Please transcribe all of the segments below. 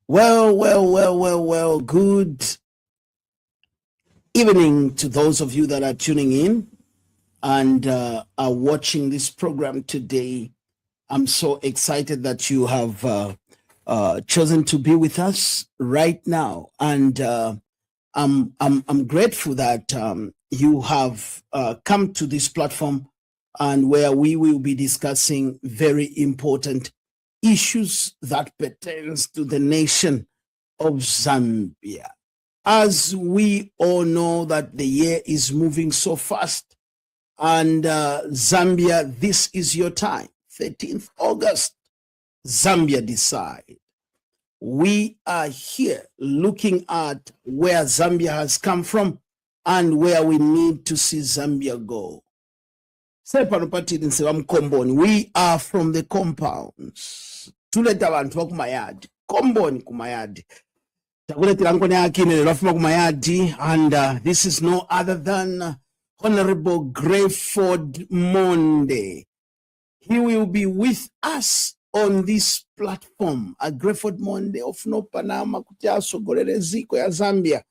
Well. Good evening to those of you that are tuning in and are watching this program today. I'm so excited that you have chosen to be with us right now, and I'm grateful that you have come to this platform, and where we will be discussing very important issues that pertains to the nation of Zambia. As we all know that the year is moving so fast, and Zambia, this is your time. 13th August, Zambia Decides. We are here looking at where Zambia has come from and where we need to see Zambia go. We are from the compounds. Tuleta abantu bakumayadi. Komboni kumayadi. And this is no other than Honorable Greyford Monde. He will be with us on this platform. A Greyford Monde of no Panama Kutiaso Goreziko ya Zambia.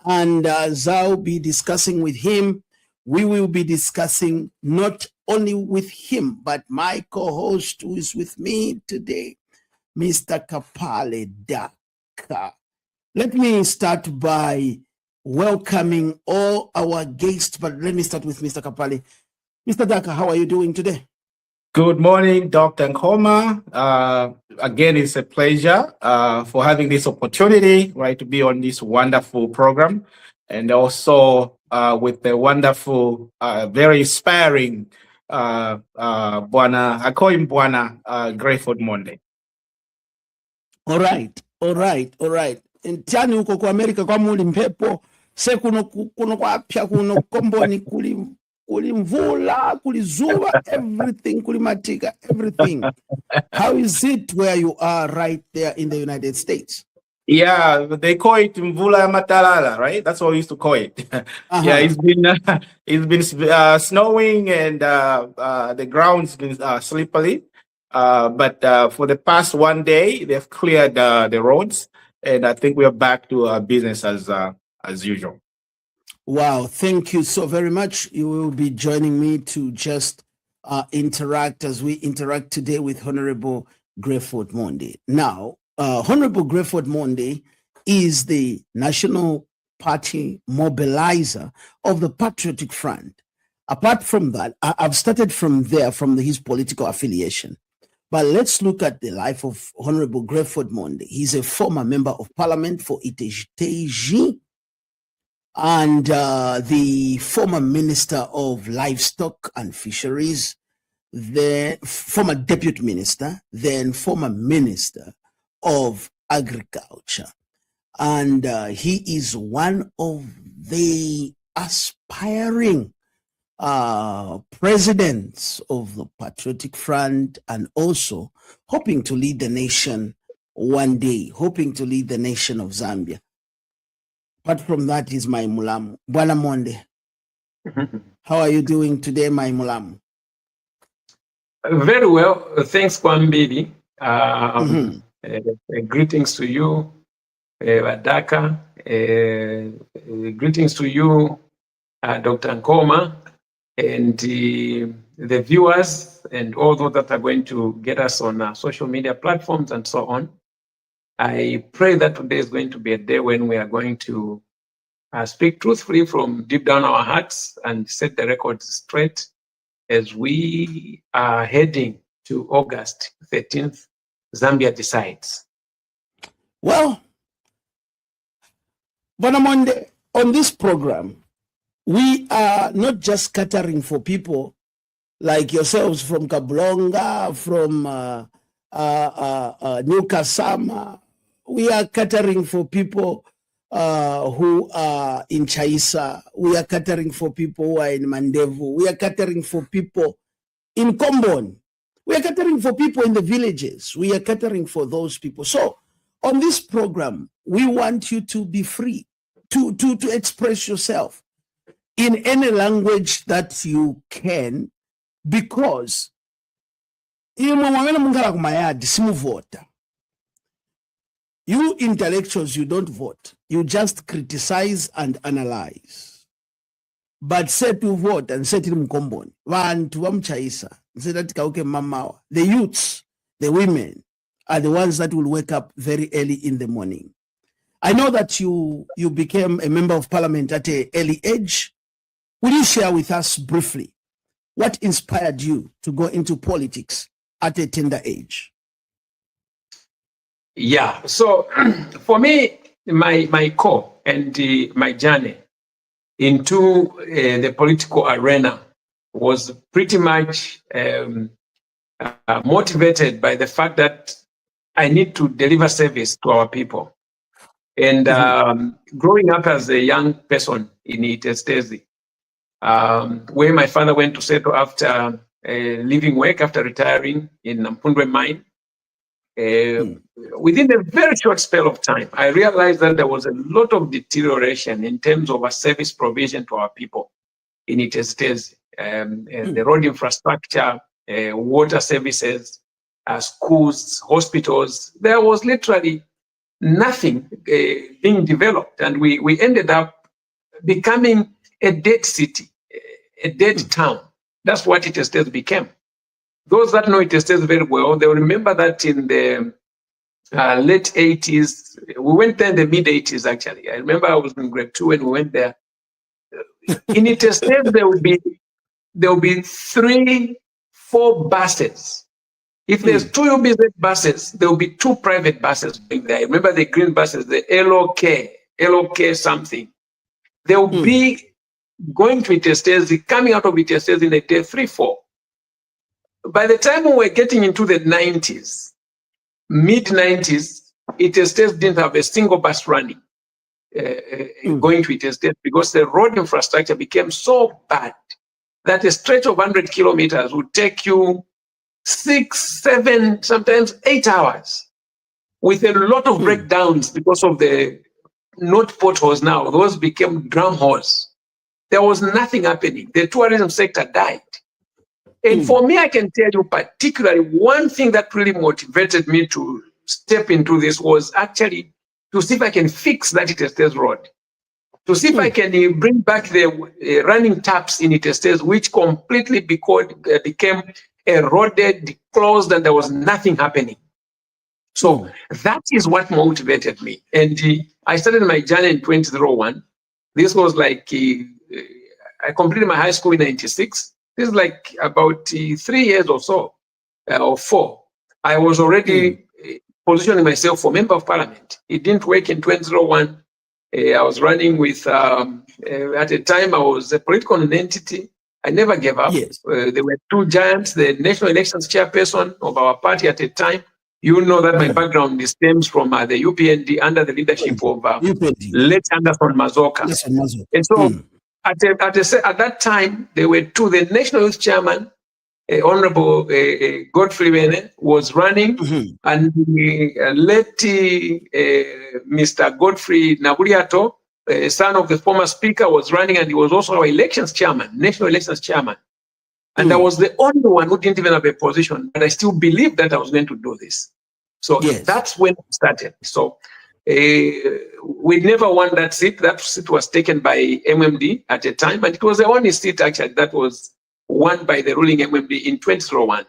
And as I'll be discussing with him, we will be discussing not only with him, but my co-host who is with me today, Mr. Kapale Daka. Let me start by welcoming all our guests, but let me start with Mr. Kapale. Mr. Daka, how are you doing today? Good morning, Dr. Nkhoma. Again, it's a pleasure for having this opportunity, right, to be on this wonderful program, and also with the wonderful, very inspiring I call him Bwana Greyford Monde. All right. Ntiani huko kwa Amerika kwa muli mpepo, se kuno kwa pia kuno komboni kuli mvula, kuli zuva, everything, kuli matika, everything. How is it where you are right there in the United States? Yeah, they call it Mvula Matalala, right? That's what we used to call it. Yeah, it's been snowing, and the ground's been slippery. But for the past one day, they've cleared the roads, and I think we are back to business as usual. Wow, thank you so very much. You will be joining me to just interact as we interact today with Honorable Greyford Monde. Now, Honorable Greyford Monde is the National Party mobilizer of the Patriotic Front. Apart from that, I've started from there, from his political affiliation. But let's look at the life of Honorable Greyford Monde. He's a former member of parliament for Iteji, and the former minister of livestock and fisheries, the former deputy minister, then former minister of agriculture. And he is one of the aspiring presidents of the Patriotic Front, and also hoping to lead the nation one day, hoping to lead the nation of Zambia. Apart from that is my mulamu. Bwana Monde, how are you doing today, my mulamu? Very well. Thanks, Kwambili. Greetings to you, Wadaka. Greetings to you, Dr. Nkhoma, and the viewers, and all those that are going to get us on social media platforms and so on. I pray that today is going to be a day when we are going to speak truthfully from deep down our hearts and set the record straight as we are heading to August 13th, Zambia Decides. Well, Bwana Monde, on this program, we are not just catering for people like yourselves from Kablonga, from New Kasama. We are catering for people who are in Chaisa. We are catering for people who are in Mandevu. We are catering for people in Komboni. We are catering for people in the villages. We are catering for those people. So on this program, we want you to be free to express yourself in any language that you can, because You intellectuals, you don't vote. You just criticize and analyze. But say to vote and say to mkomboni. Vantu vamchaisa. The youths, the women are the ones that will wake up very early in the morning. I know that you became a member of parliament at an early age. Will you share with us briefly what inspired you to go into politics at a tender age? Yeah, so for me, my core and my journey into the political arena was pretty much motivated by the fact that I need to deliver service to our people. And growing up as a young person in Itestezi, where my father went to settle after leaving work, after retiring in Mpundwe mine, within a very short spell of time, I realized that there was a lot of deterioration in terms of a service provision to our people in Itestezi. The road infrastructure, water services, schools, hospitals. There was literally nothing being developed, and we ended up becoming a dead city, a dead town. That's what Itestezi became. Those that know Itestezi very well, they'll remember that in the late 80s, we went there in the mid 80s actually. I remember I was in grade 2 when we went there. In Itestezi, there will be 3-4 buses. If there's 2 UBZ buses, there will be 2 private buses going there. Remember the green buses, the LOK something. They will be going to Itestezi, coming out of Itestezi in a day 3-4. By the time we were getting into the 90s, mid-90s, Itestezi didn't have a single bus running going to Itestezi because the road infrastructure became so bad that a stretch of 100 kilometers would take you 6, 7, sometimes 8 hours with a lot of breakdowns because of the not potholes now. Those became drum holes. There was nothing happening. The tourism sector died. And for me, I can tell you particularly one thing that really motivated me to step into this was actually to see if I can fix that Itestezi road, to see if I can bring back the running taps in Itestezi, which completely became eroded, closed, and there was nothing happening. So that is what motivated me. And I started my journey in 2001. This was like, I completed my high school in 96. This is like about 3 years or so, or 4. I was already positioning myself for member of parliament. It didn't work in 2001. I was running with, at the time I was a political entity. I never gave up. Yes. There were 2 giants, the national elections chairperson of our party at the time. You know that my background stems from the UPND under the leadership of late Anderson Mazoka. And so at that time, there were 2. The national youth chairman, Honorable Godfrey Bene, was running, and late Mr. Godfrey Naburiato, son of the former speaker, was running, and he was also our elections chairman, national elections chairman. And I was the only one who didn't even have a position, but I still believed that I was going to do this. So that's when it started. So we never won that seat. That seat was taken by MMD at the time, and it was the only seat actually that was won by the ruling MMD in 2001.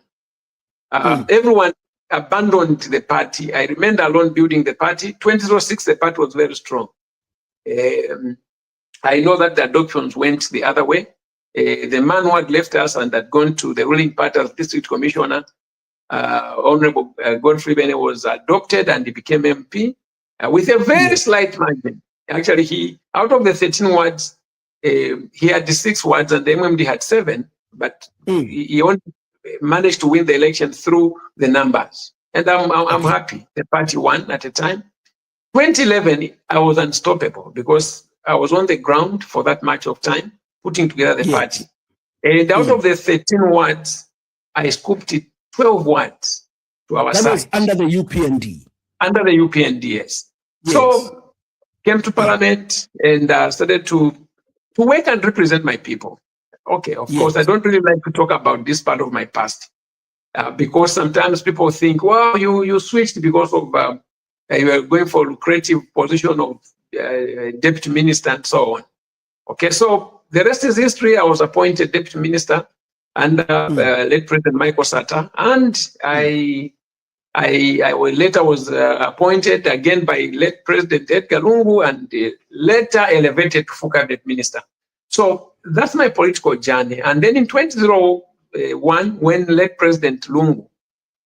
Everyone abandoned the party. I remained alone building the party. 2006, the party was very strong. I know that the adoptions went the other way. The man who had left us and had gone to the ruling party as district commissioner, Honorable Godfrey Bene, was adopted and he became MP with a very slight margin. Actually, he, out of the 13 wards, he had the 6 wards and the MMD had 7, but he only managed to win the election through the numbers. And I'm happy. The party won at the time. 2011, I was unstoppable because I was on the ground for that much of time, putting together the party. And out of the 13 wards, I scooped it 12 wards to our side. That was under the UPND. Under the UPND, yes. So came to parliament and started to work and represent my people. Okay, of course, I don't really like to talk about this part of my past because sometimes people think, well, you switched because of you were going for lucrative position of deputy minister and so on. Okay, so the rest is history. I was appointed deputy minister under late President Michael Sata, and I later was appointed again by late President Edgar Lungu, and later elevated to full cabinet minister. So that's my political journey. And then in 2001, when late President Lungu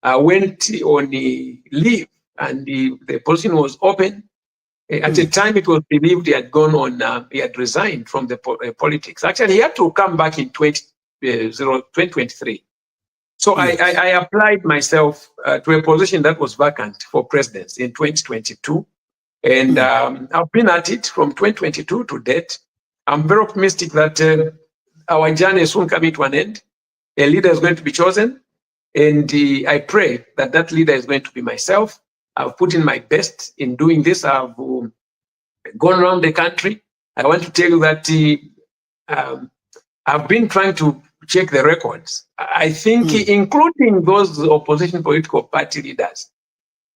went on leave and the position was open, at the time it was believed he had gone on, he had resigned from the politics. Actually, he had to come back in 2023. So I applied myself to a position that was vacant for presidency in 2022. And I've been at it from 2022 to date. I'm very optimistic that our journey is soon coming to an end. A leader is going to be chosen. And I pray that that leader is going to be myself. I've put in my best in doing this. I've gone around the country. I want to tell you that I've been trying to check the records. I think including those opposition political party leaders,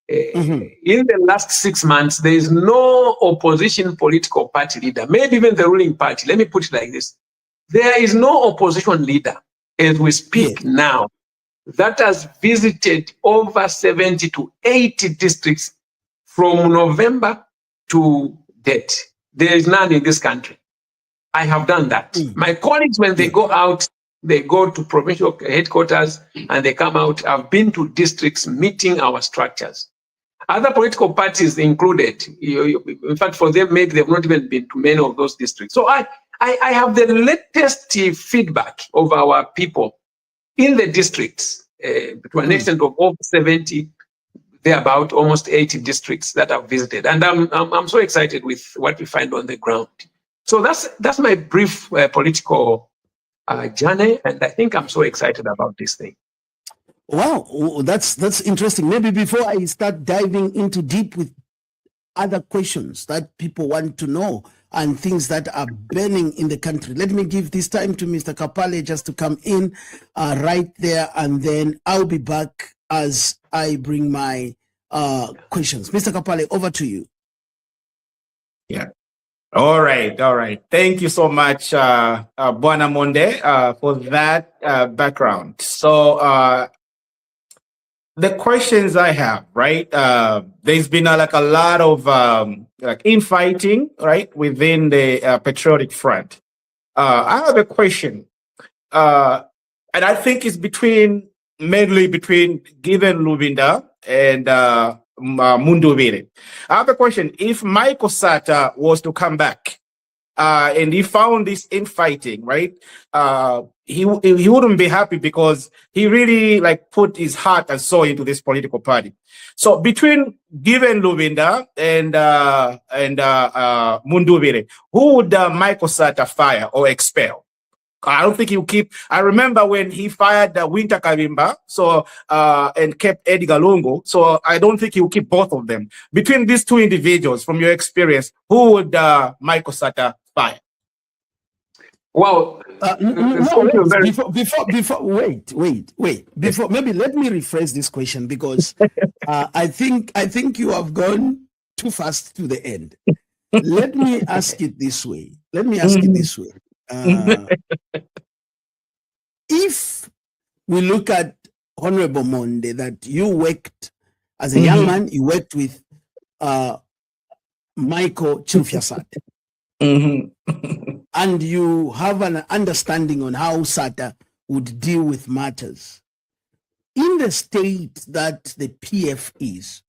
in the last 6 months, there is no opposition political party leader, maybe even the ruling party. Let me put it like this. There is no opposition leader as we speak now that has visited over 70 to 80 districts from November to date. There is none in this country. I have done that. My colleagues, when they go out, they go to provincial headquarters and they come out. I've been to districts meeting our structures. Other political parties included. In fact, for them, maybe they've not even been to many of those districts. So I have the latest feedback of our people in the districts, to an extent of over 70, thereabout almost 80 districts that I've visited. And I'm so excited with what we find on the ground. So that's my brief political journey, and I think I'm so excited about this thing. Wow, that's interesting. Maybe before I start diving into deep with other questions that people want to know and things that are burning in the country, let me give this time to Mr. Kapale just to come in right there, and then I'll be back as I bring my questions. Mr. Kapale, over to you. Yeah. All right. Thank you so much, Bwana Monde, for that background. So the questions I have, right? There's been a lot of infighting, right, within the Patriotic Front. I have a question, and I think it's mainly between Given Lubinda and Mundubile. I have a question. If Michael Sata was to come back and he found this infighting, right? He wouldn't be happy because he really put his heart and soul into this political party. So between Given Lubinda and Mundubile, who would Michael Sata fire or expel? I don't think he'll keep. I remember when he fired Winter Kavimba, and kept Edgar Lungu. So I don't think he'll keep both of them. Between these two individuals, from your experience, who would Michael Sata fire? Well, before maybe let me rephrase this question, because I think you have gone too fast to the end. Let me ask it this way. If we look at Honorable Monde, that you worked as a young man, you worked with Michael Chilufya Sata, and you have an understanding on how Sata would deal with matters. In the state that the PF is,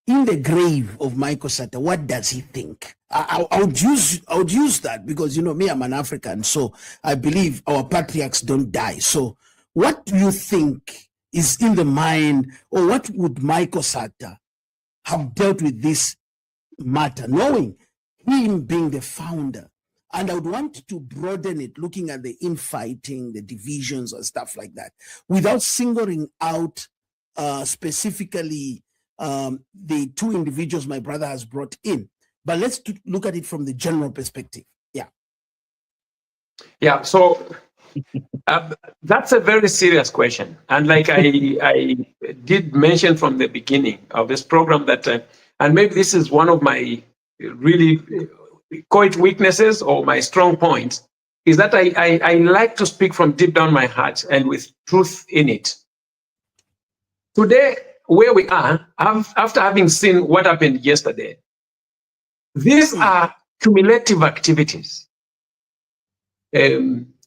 in the grave of Michael Sata, what does he think? I would use that because, me, I'm an African, so I believe our patriarchs don't die. So what do you think is in the mind, or what would Michael Sata have dealt with this matter, knowing him being the founder? And I would want to broaden it, looking at the infighting, the divisions and stuff like that, without singling out specifically the two individuals my brother has brought in. But let's look at it from the general perspective. Yeah. So that's a very serious question. And like I did mention from the beginning of this program, that and maybe this is one of my really quite weaknesses or my strong points, is that I like to speak from deep down my heart and with truth in it. Today, where we are, after having seen what happened yesterday, these are cumulative activities.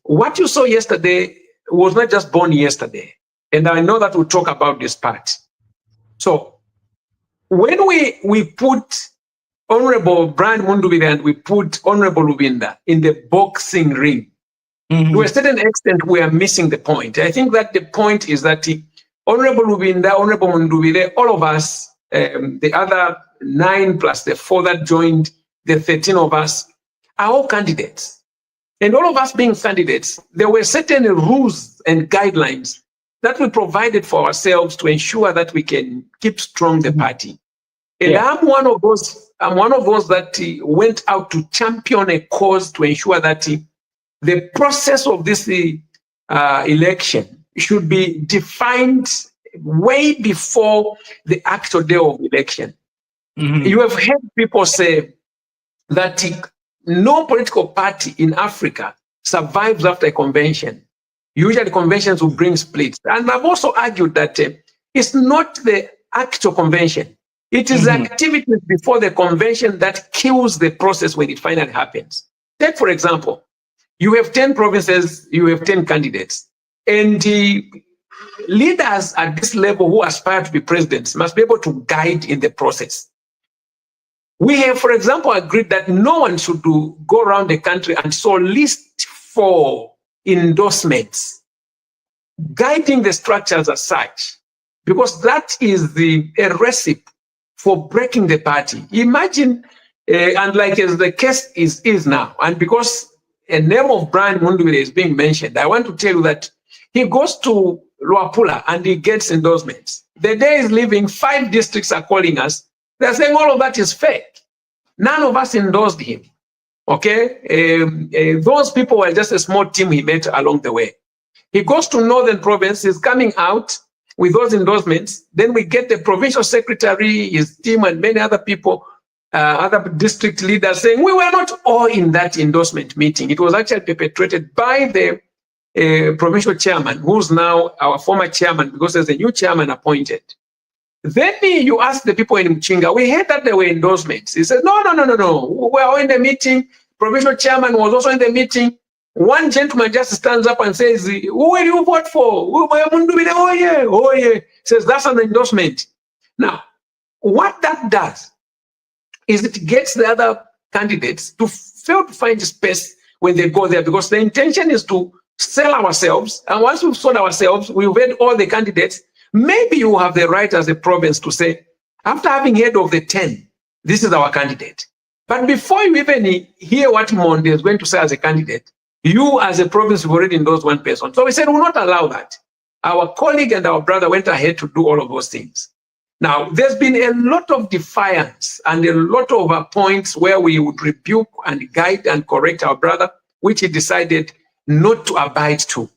What you saw yesterday was not just born yesterday. And I know that we'll talk about this part. So when we put Honorable Brian Mundubile and we put Honorable Lubinda in the boxing ring, to a certain extent, we are missing the point. I think that the point is that Honorable Lubinda, Honorable Mundubile, all of us, the other 9 plus the 4 that joined, the 13 of us, are all candidates. And all of us being candidates, there were certain rules and guidelines that we provided for ourselves to ensure that we can keep strong the party. And I'm one of those that went out to champion a cause to ensure that the process of this election should be defined way before the actual day of election. You have heard people say that no political party in Africa survives after a convention. Usually conventions will bring splits. And I've also argued that it's not the actual convention. It is activities before the convention that kills the process when it finally happens. Take, for example, you have 10 provinces, you have 10 candidates. And the leaders at this level who aspire to be presidents must be able to guide in the process. We have, for example, agreed that no one should go around the country and solicit for endorsements, guiding the structures as such, because that is a recipe for breaking the party. Imagine, and like as the case is now, and because a name of Brian Mundubile is being mentioned, I want to tell you that he goes to Luapula and he gets endorsements. The day he's leaving, 5 districts are calling us. They're saying all of that is fake. None of us endorsed him. Okay? Those people were just a small team he met along the way. He goes to Northern Province, he's coming out with those endorsements. Then we get the provincial secretary, his team, and many other people, other district leaders saying, we were not all in that endorsement meeting. It was actually perpetrated by the provincial chairman, who's now our former chairman, because there's a new chairman appointed. Then you ask the people in Mchinga, we heard that there were endorsements. He said, no. We were all in the meeting. Provincial chairman was also in the meeting. One gentleman just stands up and says, who will you vote for? Oh yeah. Says, that's an endorsement. Now, what that does is it gets the other candidates to fail to find space when they go there, because the intention is to sell ourselves. And once we've sold ourselves, we've had all the candidates. Maybe you have the right as a province to say, after having heard of the 10, this is our candidate. But before you even hear what Monde is going to say as a candidate, you as a province have already endorsed one person. So we said, we'll not allow that. Our colleague and our brother went ahead to do all of those things. Now, there's been a lot of defiance and a lot of points where we would rebuke and guide and correct our brother, which he decided not to abide to.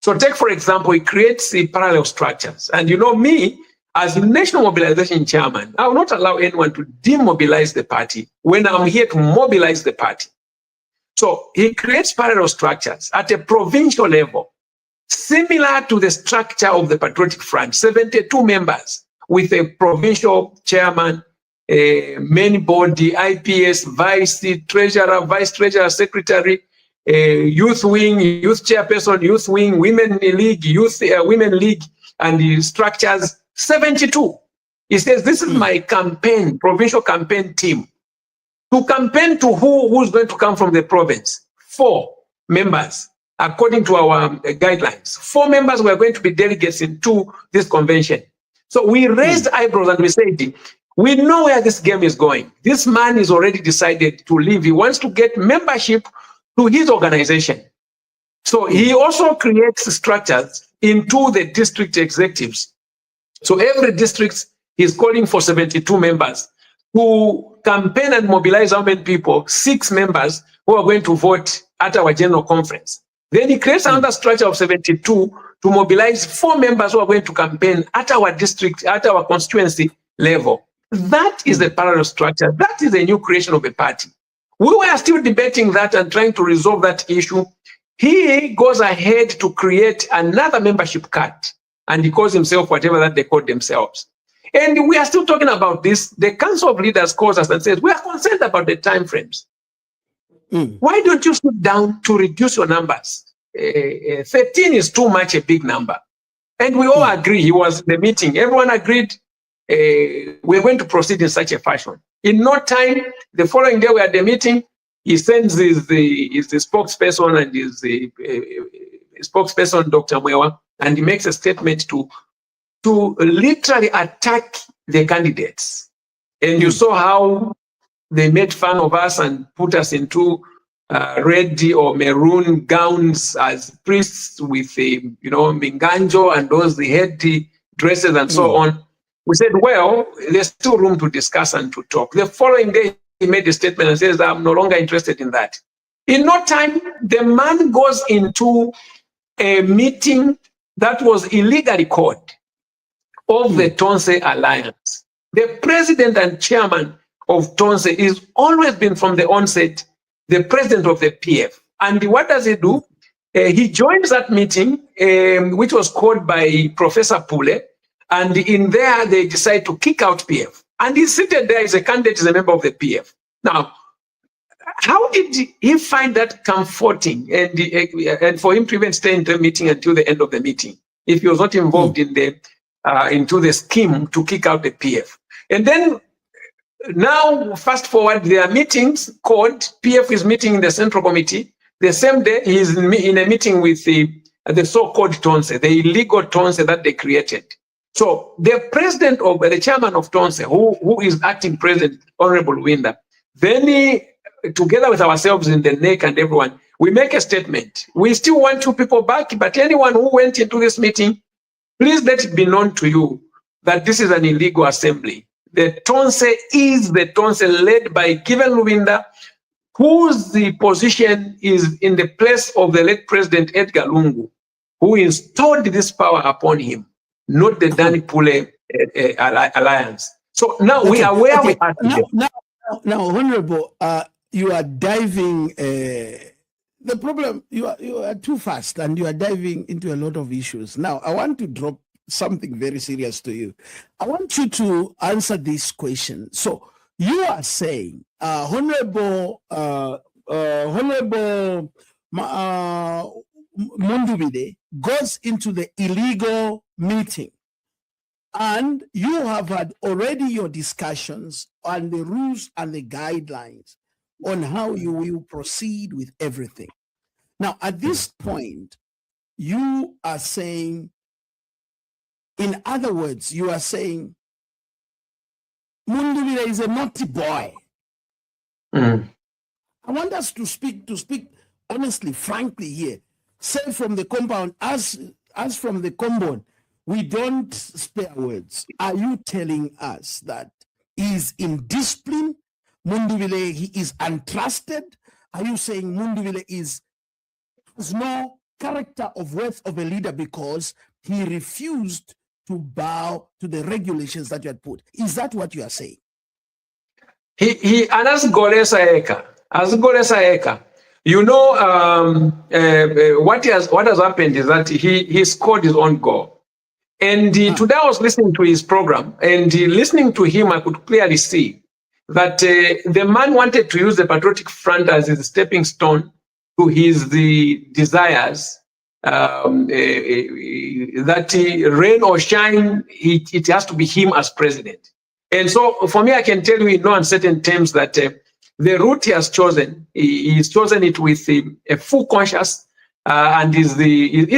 So take, for example, he creates the parallel structures. And you know me, as National Mobilization Chairman, I will not allow anyone to demobilize the party when I'm here to mobilize the party. So he creates parallel structures at a provincial level, similar to the structure of the Patriotic Front, 72 members with a provincial chairman, main body, IPS, vice treasurer, vice treasurer, secretary, youth wing, youth chairperson, youth wing, women league, women league, and the structures 72. He says, this is my campaign, provincial campaign team. To campaign to who's going to come from the province? 4 members, according to our guidelines. 4 members were going to be delegates into this convention. So we raised eyebrows and we said, we know where this game is going. This man is already decided to leave. He wants to get membership to his organization. So he also creates structures into the district executives. So every district is calling for 72 members to campaign and mobilize how many people? 6 members who are going to vote at our general conference. Then he creates another structure of 72 to mobilize 4 members who are going to campaign at our district, at our constituency level. That is the parallel structure. That is a new creation of a party. We were still debating that and trying to resolve that issue. He goes ahead to create another membership card, and he calls himself whatever that they call themselves. And we are still talking about this. The Council of Leaders calls us and says, we are concerned about the time frames. Why don't you sit down to reduce your numbers? 13 is too much a big number. And we all agree. He was in the meeting. Everyone agreed we're going to proceed in such a fashion. In no time, the following day we are at the meeting, he sends the spokesperson and his spokesperson, Dr. Mwewa, and he makes a statement to literally attack the candidates. And you saw how they made fun of us and put us into red or maroon gowns as priests with minganjo and those the head dresses and so on. We said, well, there's still room to discuss and to talk. The following day, he made a statement and says, I'm no longer interested in that. In no time, the man goes into a meeting that was illegally called of the Tonse Alliance. The president and chairman of Tonse is always been from the onset the president of the PF. And what does he do? He joins that meeting, which was called by Professor Pule, and in there they decide to kick out PF. And he's seated there as a candidate, as a member of the PF. Now, how did he find that comforting and for him to even stay in the meeting until the end of the meeting if he was not involved in the into the scheme to kick out the PF? And then now, fast forward, there are meetings called, PF is meeting in the Central Committee. The same day, he is in a meeting with the so-called Tonse, the illegal Tonse that they created. So the president of the chairman of Tonse, who is acting president, Honorable Winda, then he, together with ourselves in the NEC and everyone, we make a statement. We still want you people back, but anyone who went into this meeting, please let it be known to you that this is an illegal assembly. The Tonse is the Tonse led by Given Lubinda, whose the position is in the place of the late President Edgar Lungu, who installed this power upon him, not the Danny Pule Alliance. So now we are where we are today. Now, Honorable, you are diving. The problem, you are too fast and you are diving into a lot of issues. Now, I want to drop something very serious to you. I want you to answer this question. So you are saying, Honorable Mondubile goes into the illegal meeting, and you have had already your discussions on the rules and the guidelines on how you will proceed with everything. Now, at this point, you are saying, in other words, you are saying Mondubile is a naughty boy. I want us to speak honestly, frankly here. Say from the compound, as from the compound, we don't spare words. Are you telling us that he's indisciplined? Mondubile, he is untrusted? Are you saying Mondubile has no character of worth of a leader because he refused to bow to the regulations that you had put? Is that what you are saying? He and as Golesa Eka, you know, what has happened is that he scored his own goal. And today I was listening to his program, and listening to him, I could clearly see that the man wanted to use the Patriotic Front as his stepping stone to his desires. That rain or shine, it has to be him as president. And so for me, I can tell you in no uncertain terms that the route he has chosen, he's chosen it with a full conscience, and he's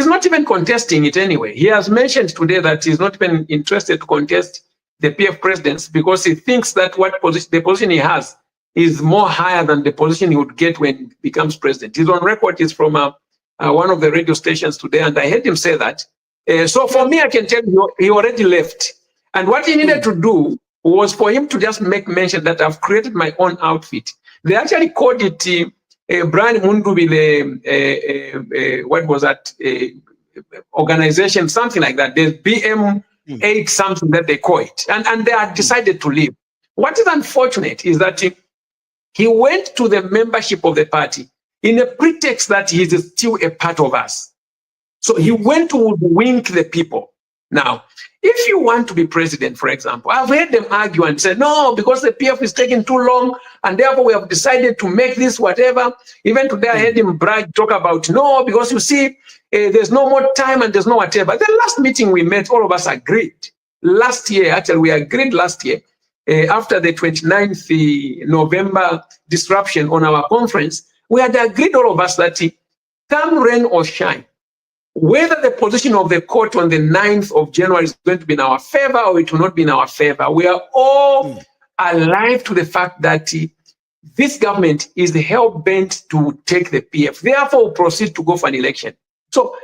not even contesting it anyway. He has mentioned today that he's not even interested to contest the PF presidents because he thinks that the position he has is more higher than the position he would get when he becomes president. He's on record, he's from one of the radio stations today, and I heard him say that. So for me, I can tell you, he already left. And what he needed to do was for him to just make mention that I've created my own outfit. They actually called it Brian Mondubile, what was that, organization, something like that. There's BM 8 something that they call it, and they had decided to leave. What is unfortunate is that he went to the membership of the party in a pretext that he is still a part of us. So he went to wink the people. Now, if you want to be president, for example, I've heard them argue and say, no, because the PF is taking too long, and therefore we have decided to make this whatever. Even today, I heard him brag, talk about, no, because you see, there's no more time and there's no whatever. The last meeting we met, all of us agreed. Last year, actually, we agreed last year, after the 29th November disruption on our conference, we had agreed, all of us, that come rain or shine, whether the position of the court on the 9th of January is going to be in our favor or it will not be in our favor, we are all alive to the fact that this government is hell-bent to take the PF. Therefore, we'll proceed to go for an election. So,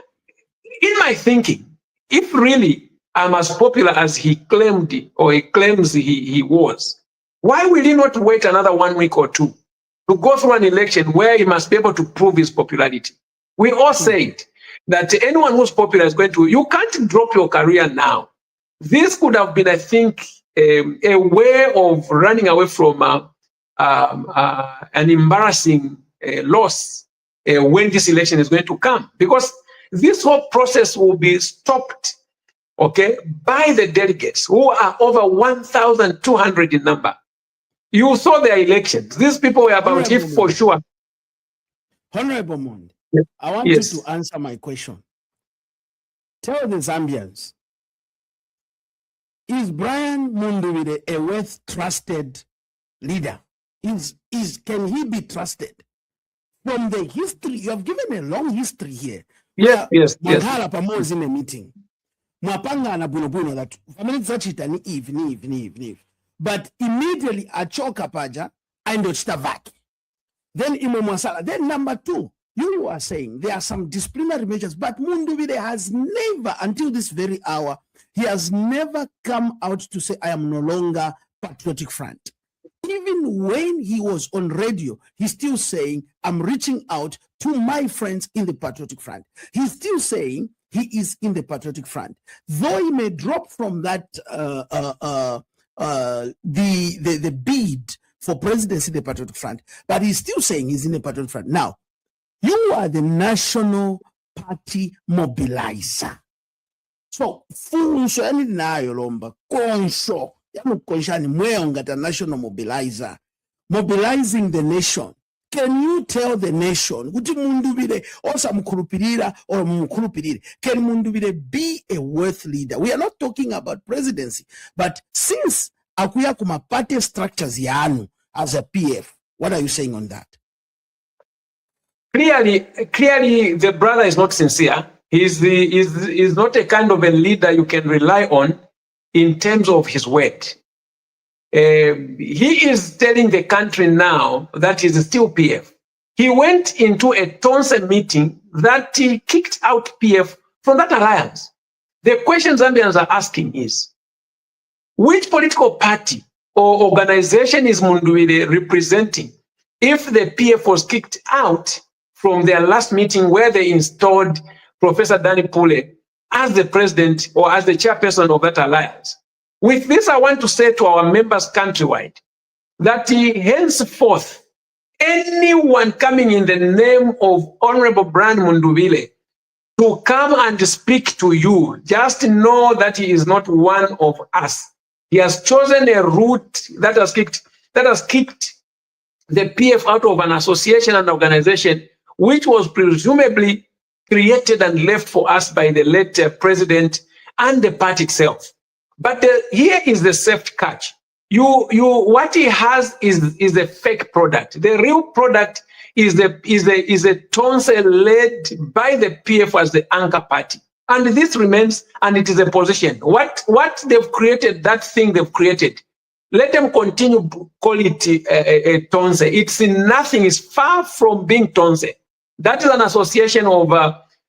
in my thinking, if really I'm as popular as he claimed or he claims he was, why will he not wait another 1 week or two to go through an election where he must be able to prove his popularity? We all said that anyone who's popular is going to, you can't drop your career now. This could have been, I think, a way of running away from an embarrassing loss when this election is going to come, because this whole process will be stopped, okay, by the delegates who are over 1,200 in number. You saw their elections. These people were about, if for sure. Honorable Monde, I want you to answer my question. Tell the Zambians, is Brian Mundubile a worth-trusted leader? Can he be trusted? From the history, you have given a long history here. Yes. Pamoja in a meeting. Mwapanga na buno that family zachita ni eve. But immediately achoka paja and vaki. Then imemwasala. Then number 2, you are saying there are some disciplinary measures, but Mundubile has never, until this very hour, he has never come out to say, I am no longer Patriotic Front. Even when he was on radio, he's still saying, I'm reaching out to my friends in the Patriotic Front. He's still saying he is in the Patriotic Front. Though he may drop from that, the bid for presidency in the Patriotic Front, but he's still saying he's in the Patriotic Front. Now, you are the National Party mobilizer. So, funso yani nayo lomba konsho yamukonshani mweyongata national mobilizer, mobilizing the nation. Can you tell the nation kuti Mundubile osa mkulupirira or mkulupirire, can Mundubile be a worth leader? We are not talking about presidency, but since akuya kuma party structures yanu as a PF, what are you saying on that? Clearly, the brother is not sincere. He's not a kind of a leader you can rely on in terms of his word. He is telling the country now that he's still PF. He went into a Tonse meeting that he kicked out PF from that alliance. The question Zambians are asking is, which political party or organization is Mundubile representing if the PF was kicked out from their last meeting where they installed Professor Danny Pule as the president or as the chairperson of that alliance? With this, I want to say to our members countrywide that henceforth, anyone coming in the name of Honorable Brian Mundubile to come and speak to you, just know that he is not one of us. He has chosen a route that has kicked the PF out of an association and organization which was presumably created and left for us by the late president and the party itself. But here is the safe catch. What he has is a fake product. The real product is a Tonse led by the PF as the anchor party. And this remains, and it is a position. What they've created, that thing they've created, let them continue to call it a Tonse. It's nothing, it's far from being Tonse. That is an association of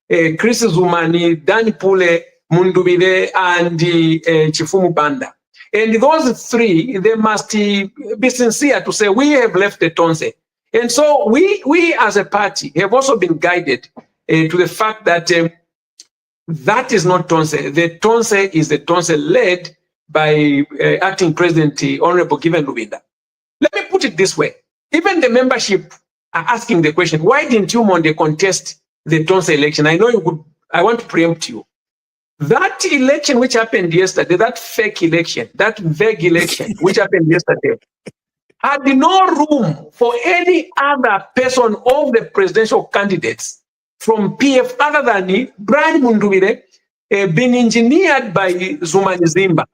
Chris Zumani, Danny Pule, Mundubile, and Chifumu Banda. And those three, they must be sincere to say, we have left the Tonse. And so we as a party have also been guided to the fact that That is not Tonse. The Tonse is the Tonse led by acting President Honorable Given Lubinda. Let me put it this way. Even the membership are asking the question, why didn't you, Monde, contest the Tonse election? I know you could, I want to preempt you. That election which happened yesterday, that fake election, that vague election which happened yesterday, had no room for any other person of the presidential candidates from PF other than Brian Mundubire, being engineered by Zuma Nzimba.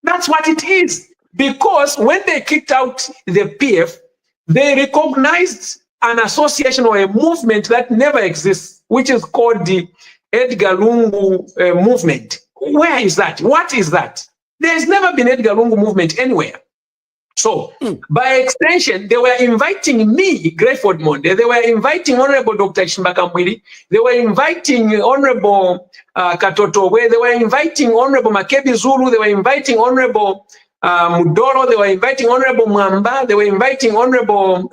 That's what it is. Because when they kicked out the PF, they recognized an association or a movement that never exists, which is called the Edgar Lungu movement. Where is that? What is that? There's never been Edgar Lungu movement anywhere. So, by extension, they were inviting me, Greyford Monde, they were inviting Honorable Dr. Shimbakamwili, they were inviting Honorable Katotowe, they were inviting Honorable Makebi Zulu, they were inviting Honorable Mudoro, they were inviting Honorable Mwamba, they were inviting Honorable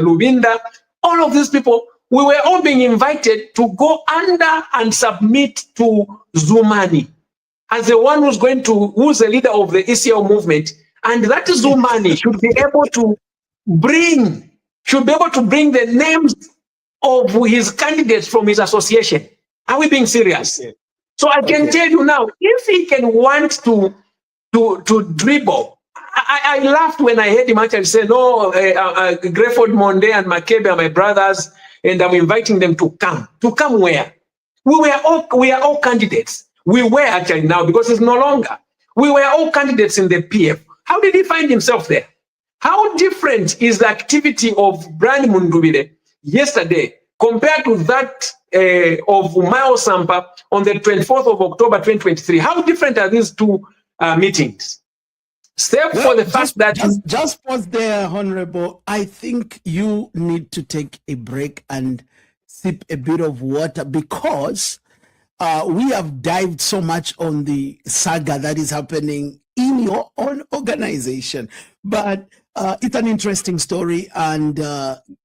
Lubinda. All of these people, we were all being invited to go under and submit to Zumani as the one who's the leader of the ECL movement. And that Zumani should be able to bring the names of his candidates from his association. Are we being serious? Yeah. So I can tell you now, if he can want to dribble, I laughed when I heard him actually say, no, Greyford, Monde, and Makebe are my brothers, and I'm inviting them to come. To come where? We are all candidates. We were actually now, because it's no longer. We were all candidates in the PF. How did he find himself there? How different is the activity of Brian Mundubire yesterday compared to that of Mao Sampa on the 24th of October 2023? How different are these two meetings? Except for the fact that... Just pause there, Honorable. I think you need to take a break and sip a bit of water, because we have dived so much on the saga that is happening in your own organization. But it's an interesting story. And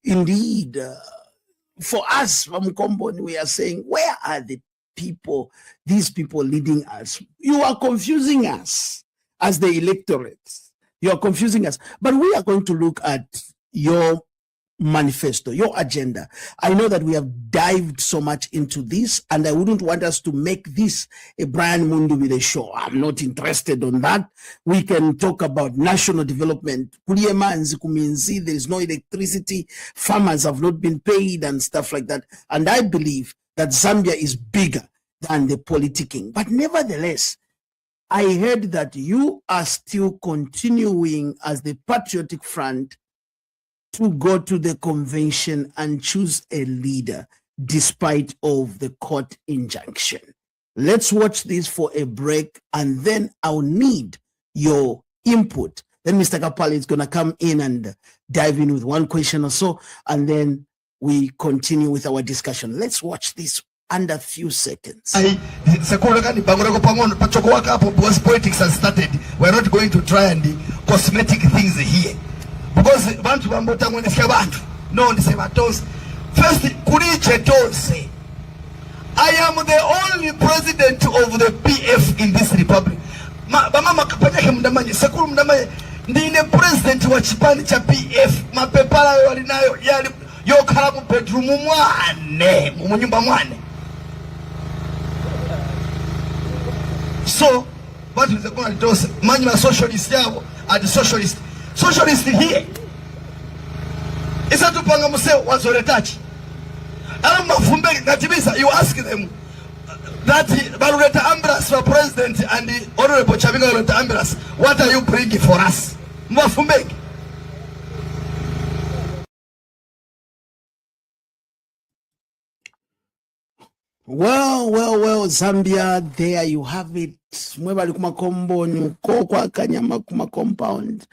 indeed, for us from Nkhoma, we are saying, where are the people, these people leading us? You are confusing us as the electorate. You are confusing us. But we are going to look at your manifesto, your agenda. I know that we have dived so much into this, and I wouldn't want us to make this a Brian Mundubire show. I'm not interested on that. We can talk about national development. There is no electricity, farmers have not been paid and stuff like that. And I believe that Zambia is bigger than the politicking. But nevertheless, I heard that you are still continuing as the Patriotic Front to go to the convention and choose a leader despite of the court injunction. Let's watch this for a break, and then I'll need your input. Then Mr. Kapali is going to come in and dive in with one question or so, and then we continue with our discussion. Let's watch this under a few seconds. Because politics has started, we're not going to try and cosmetic things here. Because bantu bambota mwenesikia bantu no ndisema tonse first kuliche tonse. I am the only president of the PF in this republic. Bamama kapanyake mndamanye sekuru mndamanye ndine president wa chipani cha PF. Mapepala walinayo yali yokhala mu bedroom mwane mu nyumba mwane. So bantu zikona tonse manyi ma socialist yabo at socialist here. Isa tupanga museo wazoretachi. Alama fumbeki natibisa, you ask them that Baruleta Ambras for president and the Honorable Chavinga Baruleta Ambras, what are you bringing for us? Mwafumbeki. Well, Zambia, there you have it. Mwebali kumakombo nyuko kwa kanyama compound.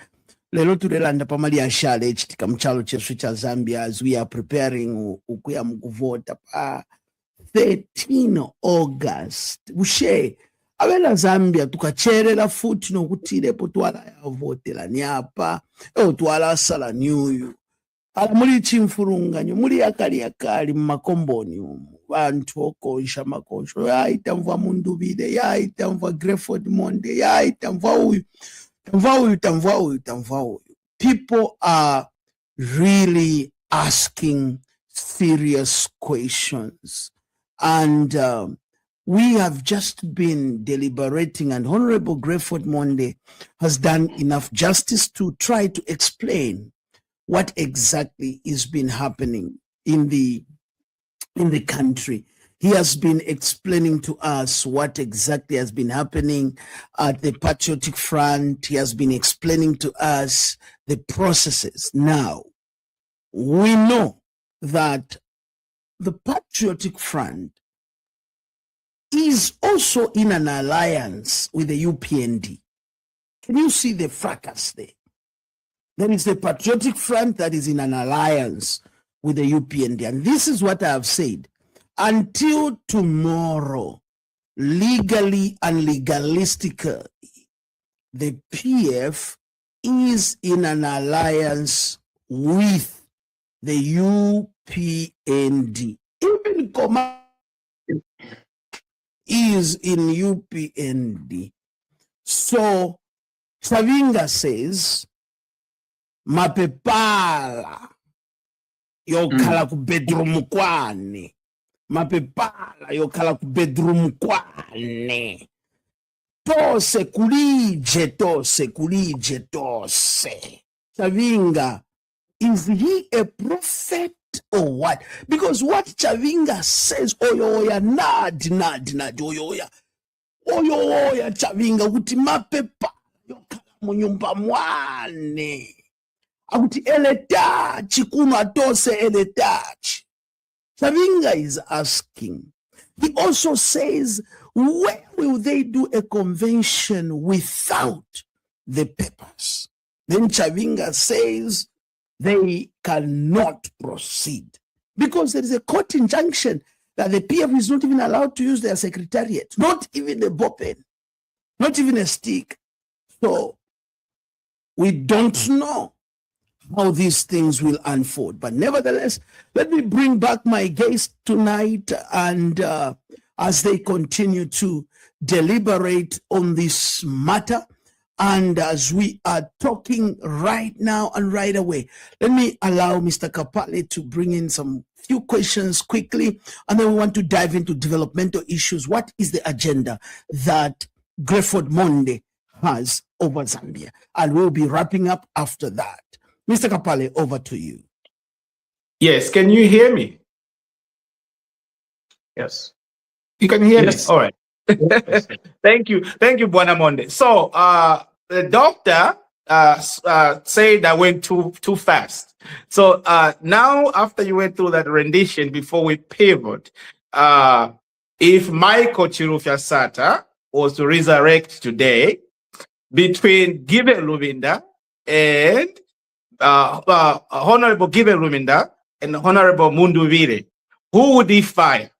Lelo tulelanda pamali ya shale chitika mchalo chesu cha Zambia as we are preparing ukuya mkuvota pa 13 August. Ushe, awela Zambia tukacherela futi no kutilepo tuwala ya vote la nyapa. Tuwala sala nyuyu. Ala muli chimfurunganyo, muli yakali mmakomboni umu. vantu okonsha makonsho hayi tamva Munduvile hayi tamva Greyford Monde hayi tamva uyu people are really asking serious questions, and we have just been deliberating, and Honorable Greyford Monde has done enough justice to try to explain what exactly is been happening in the country. He has been explaining to us what exactly has been happening at the Patriotic Front. He has been explaining to us the processes. Now, we know that the Patriotic Front is also in an alliance with the UPND. Can you see the fracas there? There is the Patriotic Front that is in an alliance with the UPND. And this is what I have said. Until tomorrow, legally and legalistically, the PF is in an alliance with the UPND. Even Nkhoma is in UPND. So Chavinga says, mapepala yokhala ku bedroom kwane. Mapepala yokhala ku bedroom kwane. Tose kulije. Chavinga, is he a prophet or what? Because what Chavinga says, oyoya, nadi, oyoya Chavinga, kuti mapepa yokhala munyumba mwane. Akuti eletachi kuno atose eletachi. Chavinga is asking. He also says, where will they do a convention without the papers? Then Chavinga says they cannot proceed because there is a court injunction that the PF is not even allowed to use their secretariat, not even a boppen, not even a stick. So we don't know how these things will unfold. But nevertheless, let me bring back my guests tonight, and as they continue to deliberate on this matter, and as we are talking right now and right away, let me allow Mr. Kapale to bring in some few questions quickly, and then we want to dive into developmental issues. What is the agenda that Greyford Monde has over Zambia? And we'll be wrapping up after that. Mr. Kapale, over to you. Yes, can you hear me? Yes. You can hear Yes. me? All right. Thank you, Bwana Monde. So the doctor said I went too fast. So now, after you went through that rendition, before we pivot, if Michael Chirufya-Sata was to resurrect today, between Gibe Luvinda and Honorable Gibe Luvinda and Honorable Munduvile, who would he fire?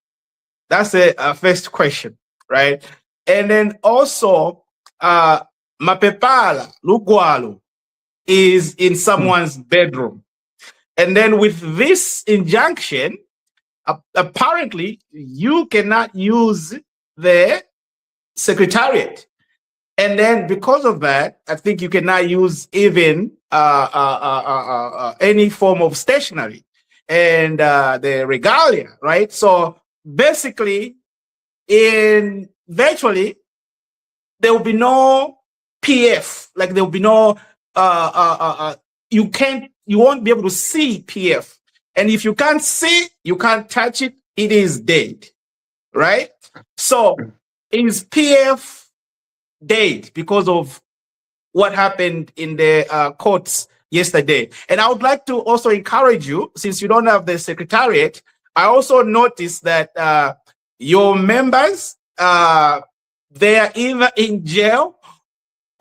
That's a first question, right? And then also, Mapepala Lugwalu is in someone's bedroom. And then with this injunction, apparently you cannot use the secretariat. And then because of that, I think you cannot use even any form of stationery and the regalia, right? So basically, virtually, there will be no PF, like there will be no, you won't be able to see PF. And if you can't see, you can't touch it, it is dead, right? So is PF dead because of what happened in the courts yesterday? And I would like to also encourage you, since you don't have the secretariat, I also noticed that your members, they are either in jail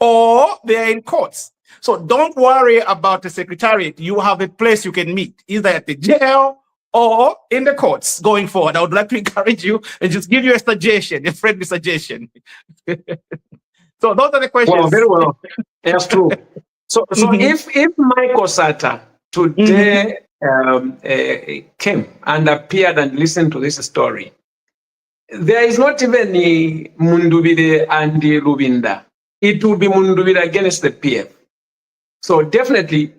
or they are in courts. So don't worry about the secretariat. You have a place you can meet, either at the jail or in the courts going forward. I would like to encourage you and just give you a suggestion, a friendly suggestion. So those are the questions. Well, very well. That's true. So if Michael Sata today came and appeared and listened to this story, there is not even Mundubire and Lubinda. It will be Mundubire against the PF. So definitely,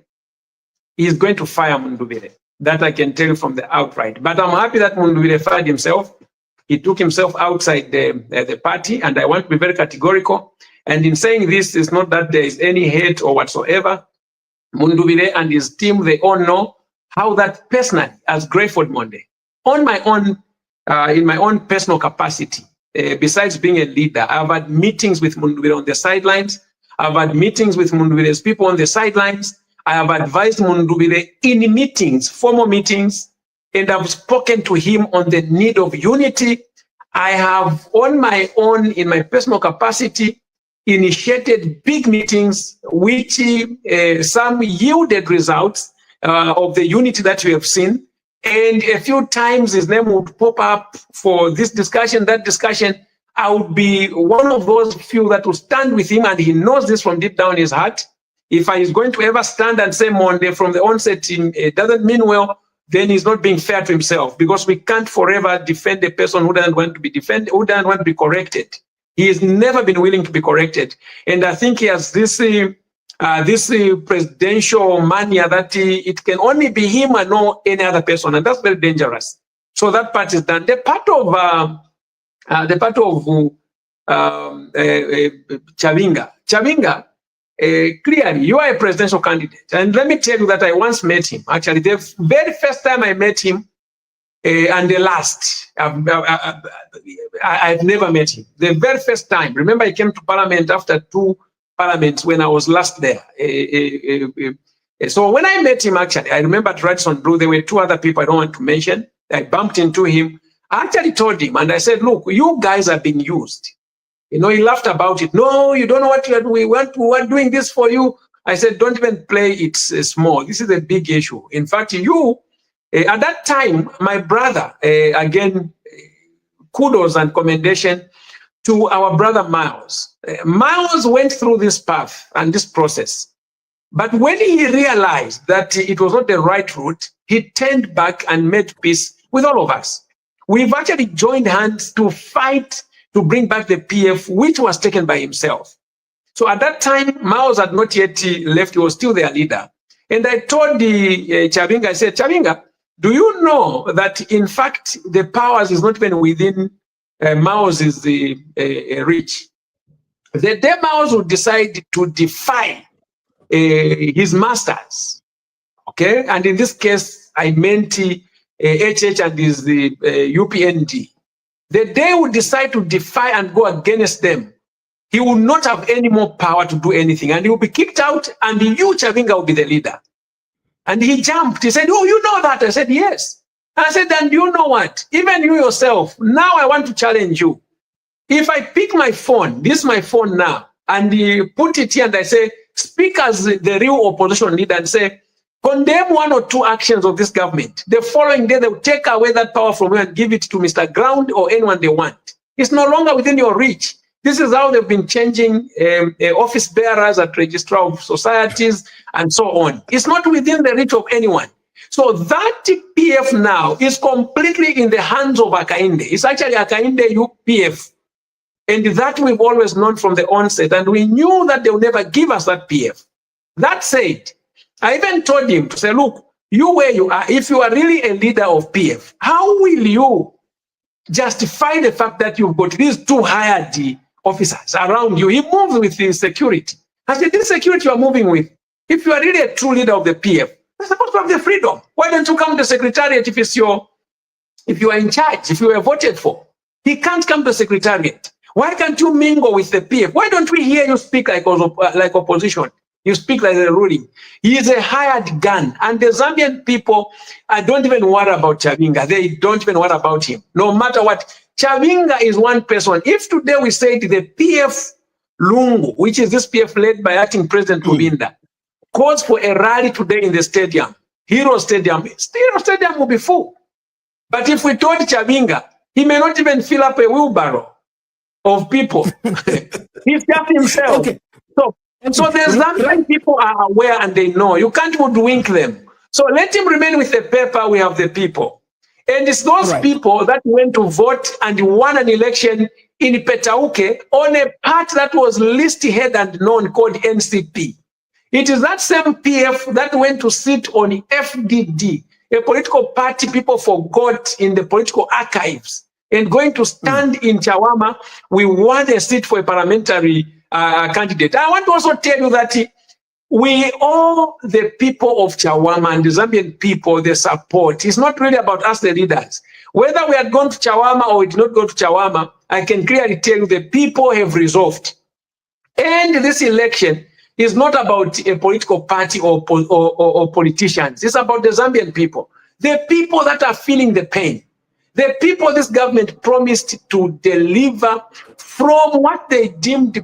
he's going to fire Mundubire. That I can tell you from the outright. But I'm happy that Mundubire fired himself. He took himself outside the party, and I want to be very categorical. And in saying this, it's not that there is any hate or whatsoever. Mundubire and his team, they all know how that personally, as Greyford Monde, on my own, in my own personal capacity, besides being a leader, I've had meetings with Mundubire on the sidelines. I've had meetings with Mundubire's people on the sidelines. I have advised Mundubire in meetings, formal meetings, and I've spoken to him on the need of unity. I have, on my own, in my personal capacity, initiated big meetings, which some yielded results of the unity that we have seen. And a few times his name would pop up for this discussion, that discussion. I would be one of those few that will stand with him, and he knows this from deep down his heart. If I is going to ever stand and say Monde from the onset it doesn't mean well, then he's not being fair to himself, because we can't forever defend a person who doesn't want to be defended, who doesn't want to be corrected. He has never been willing to be corrected. And I think he has this presidential mania that it can only be him and no any other person. And that's very dangerous. So that part is done. The part of Chavinga, clearly, you are a presidential candidate. And let me tell you that I once met him. Actually, the very first time I met him, and the last, I've never met him. The very first time, remember, I came to Parliament after 2 parliaments when I was last there. So when I met him, actually, I remember at Radisson Blue, there were 2 other people I don't want to mention. I bumped into him. I actually told him, and I said, look, you guys are being used. You know, he laughed about it. No, you don't know what you are doing. We're doing this for you. I said, don't even play it small. This is a big issue. In fact, at that time, my brother, again, kudos and commendation to our brother Miles. Miles went through this path and this process. But when he realized that it was not the right route, he turned back and made peace with all of us. We've actually joined hands to fight to bring back the PF, which was taken by himself. So at that time, Miles had not yet left. He was still their leader. And I told Chavinga, I said, Chavinga, do you know that, in fact, the powers is not even within Miles' reach? The day Miles would decide to defy his masters, okay? And in this case, I meant HH and his UPND. The day he would decide to defy and go against them, he will not have any more power to do anything, and he will be kicked out, and you, Chavinga, will be the leader. And he jumped. He said, oh, you know that? I said, yes. I said, and you know what? Even you yourself, now I want to challenge you. If I pick my phone, this is my phone now, and put it here and I say, speak as the real opposition leader and say, condemn 1 or 2 actions of this government. The following day, they will take away that power from you and give it to Mr. Ground or anyone they want. It's no longer within your reach. This is how they've been changing office bearers at Registrar of Societies and so on. It's not within the reach of anyone. So that PF now is completely in the hands of Akainde. It's actually Akainde UPF. And that we've always known from the onset. And we knew that they would never give us that PF. That said, I even told him to say, look, you where you are, if you are really a leader of PF, how will you justify the fact that you've got these 2 hired officers around you? He moves with the security. I said, this security you are moving with, if you are really a true leader of the PF, you're supposed to have the freedom. Why don't you come to the secretariat if you are in charge, if you were voted for? He can't come to the secretariat. Why can't you mingle with the PF? Why don't we hear you speak like opposition? You speak like the ruling. He is a hired gun. And the Zambian people don't even worry about Chavinga. They don't even worry about him. No matter what. Chavinga is one person. If today we say the PF Lungu, which is this PF led by acting President Lubinda, calls for a rally today in the stadium, Hero Stadium will be full. But if we told Chavinga, he may not even fill up a wheelbarrow of people. He's just himself. Okay. So the Zambian people are aware and they know. You can't hoodwink them. So let him remain with the paper. We have the people. And it's those people that went to vote and won an election in Petauke on a part that was least heard and known called NCP. It is that same PF that went to sit on FDD, a political party people forgot in the political archives, and going to stand in Chawama. We won a seat for a parliamentary candidate. I want to also tell you that we owe the people of Chawama and the Zambian people the support. It's not really about us, the leaders. Whether we had gone to Chawama or we did not go to Chawama, I can clearly tell you the people have resolved. And this election is not about a political party or politicians. It's about the Zambian people. The people that are feeling the pain. The people this government promised to deliver from what they deemed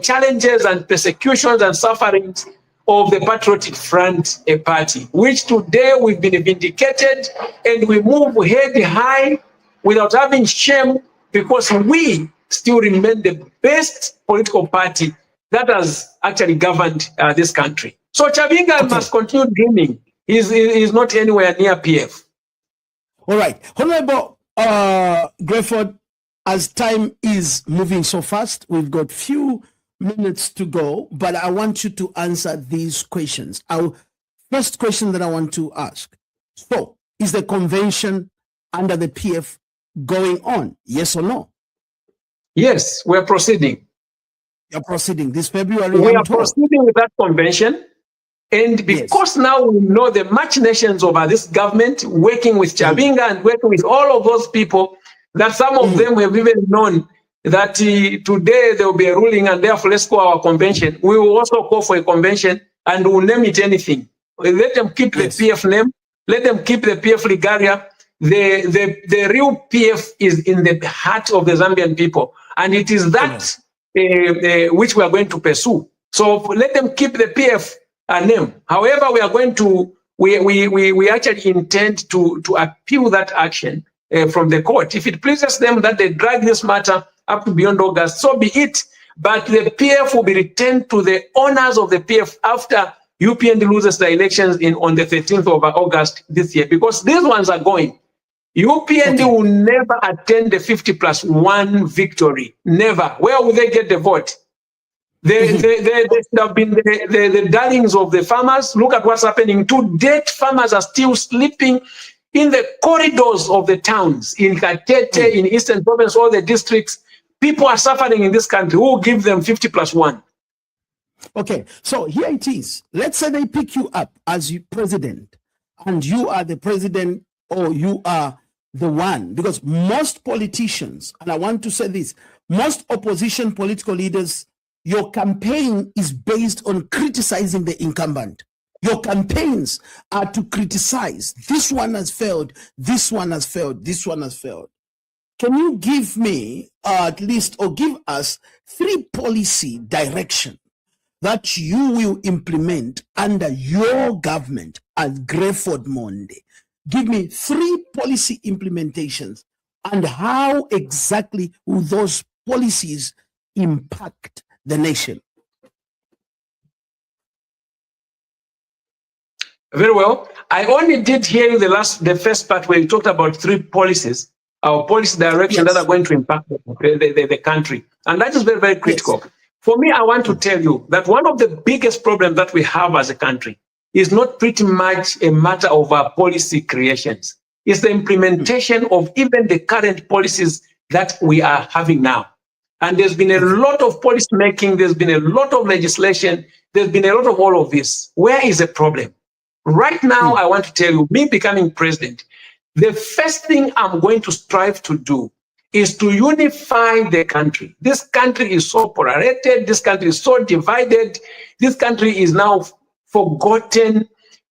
challenges and persecutions and sufferings of the Patriotic Front party, which today we've been vindicated and we move head high without having shame, because we still remain the best political party that has actually governed this country. So Chabinga must continue dreaming. He's not anywhere near PF. All right. Honorable Greyford, as time is moving so fast, we've got few minutes to go, but I want you to answer these questions. Our first question that I want to ask. So, is the convention under the PF going on? Yes or no? Yes, we're proceeding. You're proceeding this February? We are proceeding with that convention. And because now we know the machinations of this government, working with Chabinga and working with all of those people, that some of them have even known that today there will be a ruling and therefore let's call our convention. We will also call for a convention and we'll name it anything. Let them keep the PF name. Let them keep the PF Ligaria. The real PF is in the heart of the Zambian people. And it is that which we are going to pursue. So let them keep the PF name. However, we are going to, we actually intend to appeal that action from the court. If it pleases them that they drag this matter up to beyond August, so be it. But the PF will be returned to the owners of the PF after UPND loses the elections on the 13th of August this year, because these ones are going. UPND will never attend the 50+1 victory. Never. Where will they get the vote? They should have been the darlings of the farmers. Look at what's happening. To date, farmers are still sleeping in the corridors of the towns, in Katete, in Eastern Province, all the districts. People are suffering in this country. Who will give them 50+1? Okay, so here it is. Let's say they pick you up as president, and you are the president, or you are the one, because most politicians, and I want to say this, most opposition political leaders, your campaign is based on criticizing the incumbent. Your campaigns are to criticize. This one has failed. This one has failed. This one has failed. Can you give me at least, or give us 3 policy direction that you will implement under your government as Greyford Monde? Give me 3 policy implementations, and how exactly will those policies impact the nation? Very well. I only did hear you the first part where you talked about 3 policies, our policy direction that are going to impact the country. And that is very, very critical. For me, I want to tell you that one of the biggest problems that we have as a country is not pretty much a matter of our policy creations. It's the implementation of even the current policies that we are having now. And there's been a lot of policy making, there's been a lot of legislation, there's been a lot of all of this. Where is the problem? Right now, I want to tell you, me becoming president, the first thing I'm going to strive to do is to unify the country. This country is so polarized, this country is so divided, this country is now forgotten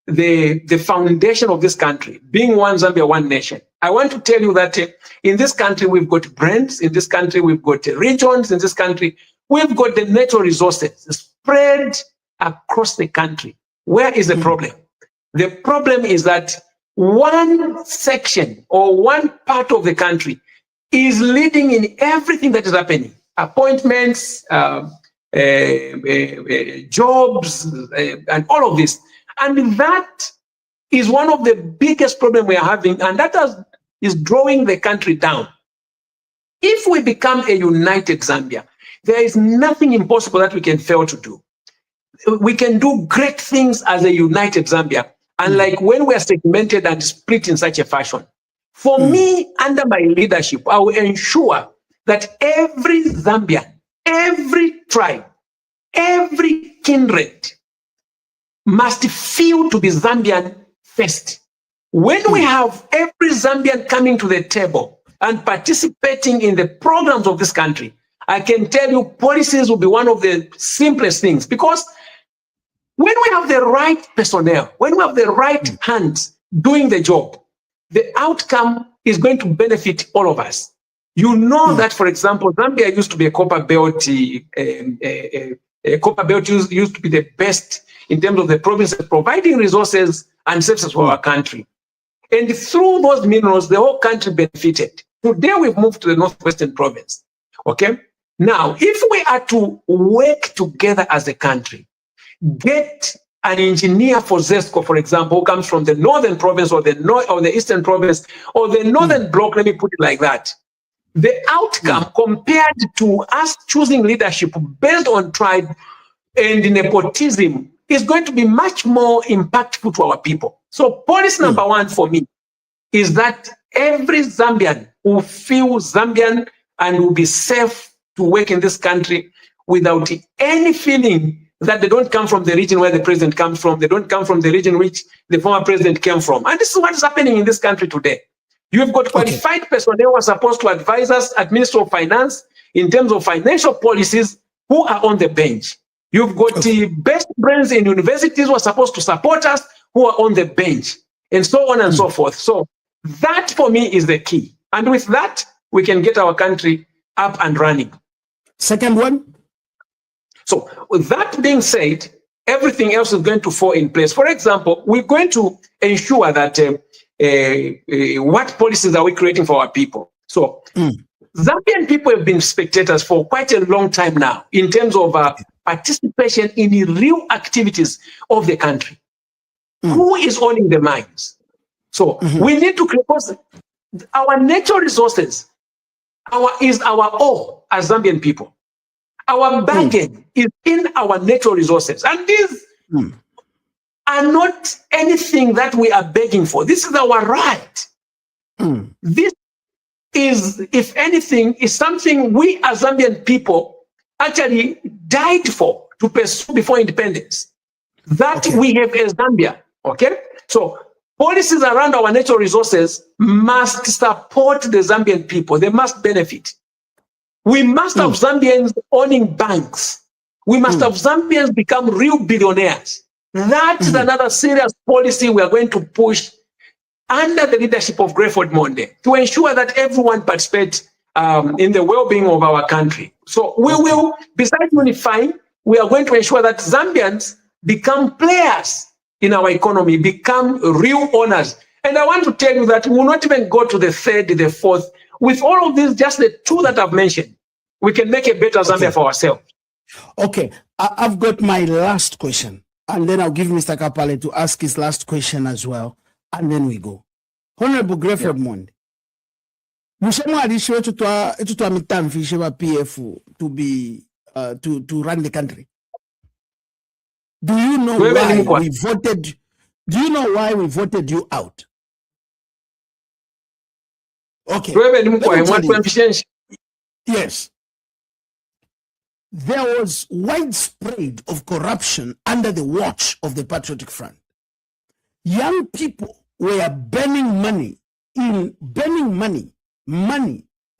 the foundation of this country, being one Zambia, one nation. I want to tell you that in this country, we've got brands, in this country, we've got regions, in this country, we've got the natural resources spread across the country. Where is the problem? The problem is that one section or one part of the country is leading in everything that is happening. Appointments, jobs, and all of this. And that is one of the biggest problems we are having, and that is drawing the country down. If we become a united Zambia, there is nothing impossible that we can fail to do. We can do great things as a united Zambia, unlike when we are segmented and split in such a fashion. For me, under my leadership, I will ensure that every Zambian, every tribe, every kindred must feel to be Zambian first. When we have every Zambian coming to the table and participating in the programs of this country, I can tell you policies will be one of the simplest things, because when we have the right personnel, when we have the right hands doing the job, the outcome is going to benefit all of us. You know that, for example, Zambia used to be a copper belt. Copper belt used to be the best in terms of the provinces providing resources and services for our country. And through those minerals, the whole country benefited. Today, we've moved to the Northwestern province. Okay? Now, if we are to work together as a country, get an engineer for ZESCO, for example, who comes from the northern province or the eastern province or the northern bloc, let me put it like that. The outcome compared to us choosing leadership based on tribe and nepotism is going to be much more impactful to our people. So policy number one for me is that every Zambian will feel Zambian and will be safe to work in this country without any feeling that they don't come from the region where the president comes from, they don't come from the region which the former president came from. And this is what is happening in this country today. You've got qualified personnel who are supposed to advise us at Ministry of Finance in terms of financial policies who are on the bench. You've got the best brains in universities who are supposed to support us who are on the bench, and so on and so forth. So that for me is the key. And with that, we can get our country up and running. Second one? So with that being said, everything else is going to fall in place. For example, we're going to ensure that what policies are we creating for our people? So Zambian people have been spectators for quite a long time now in terms of participation in the real activities of the country. Who is owning the mines? So we need to create, because our natural resources is our all as Zambian people. Our bargain is in our natural resources. And these are not anything that we are begging for. This is our right. This is, if anything, is something we as Zambian people actually died for to pursue before independence. That we have as Zambia. Okay? So policies around our natural resources must support the Zambian people. They must benefit. We must have Zambians owning banks. We must have Zambians become real billionaires. That is another serious policy we are going to push under the leadership of Greyford Monde to ensure that everyone participates in the well-being of our country. So we will, besides unifying, we are going to ensure that Zambians become players in our economy, become real owners. And I want to tell you that we will not even go to the third, the fourth. With all of these, just the two that I've mentioned, we can make a better Zambia for ourselves. Okay, I've got my last question, and then I'll give Mr. Kapale to ask his last question as well, and then we go. Honorable Greyford Monde, PF to be to run the country. Do you know why we voted? Do you know why we voted you out? Okay. Yes. There was widespread of corruption under the watch of the Patriotic Front. Young people were burning money,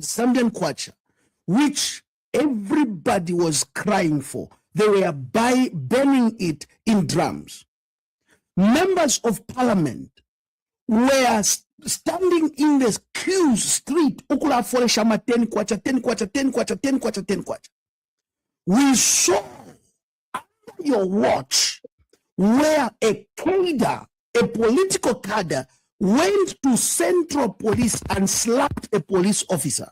Zambian kwacha, which everybody was crying for. They were burning it in drums. Members of parliament were standing in the queue street. We saw under your watch where a cadre, a political cadre, went to Central Police and slapped a police officer.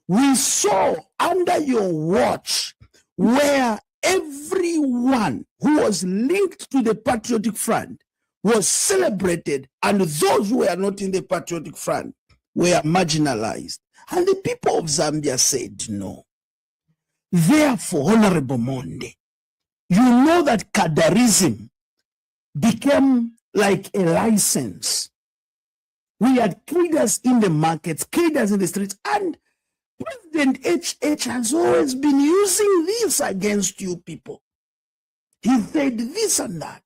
We saw under your watch where everyone who was linked to the Patriotic Front was celebrated, and those who were not in the Patriotic Front were marginalized. And the people of Zambia said no. Therefore, Honorable Monde, you know that cadarism became like a license. We had traders in the markets, traders in the streets, and President HH has always been using this against you people. He said this and that.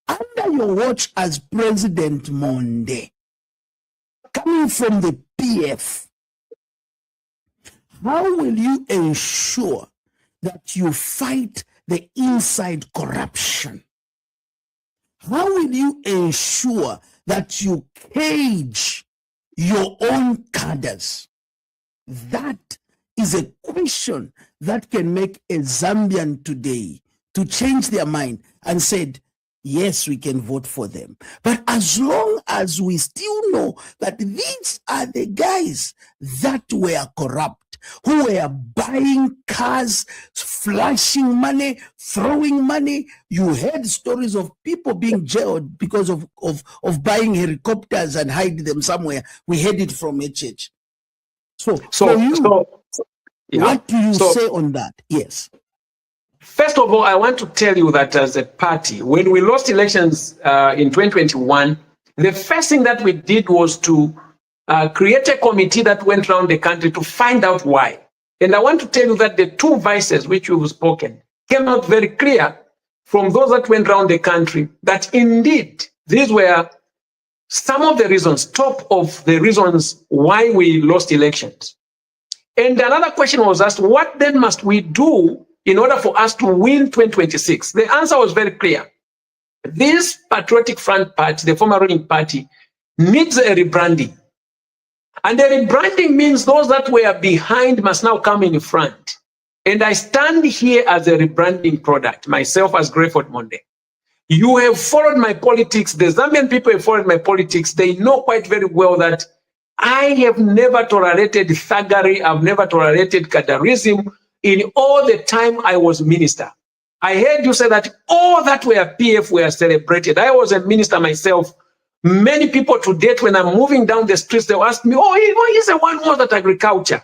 Under your watch as President Monde, coming from the PF, how will you ensure that you fight the inside corruption? How will you ensure that you cage your own cadres? That is a question that can make a Zambian today to change their mind and said, yes, we can vote for them. But as long as we still know that these are the guys that were corrupt, who were buying cars, flashing money, throwing money. You heard stories of people being jailed because of buying helicopters and hiding them somewhere. We heard it from HH. So what do you say on that? Yes. First of all, I want to tell you that as a party, when we lost elections in 2021, the first thing that we did was to create a committee that went around the country to find out why. And I want to tell you that the two vices which you've spoken came out very clear from those that went around the country that indeed these were some of the reasons, top of the reasons why we lost elections. And another question was asked, what then must we do in order for us to win 2026? The answer was very clear. This Patriotic Front Party, the former ruling party, needs a rebranding. And the rebranding means those that were behind must now come in front. And I stand here as a rebranding product, myself as Greyford Monde. You have followed my politics. The Zambian people have followed my politics. They know quite very well that I have never tolerated thuggery. I've never tolerated cadarism in all the time I was minister. I heard you say that all that were PF were celebrated. I was a minister myself. Many people to date, when I'm moving down the streets, they'll ask me, oh, he's the one who was at agriculture.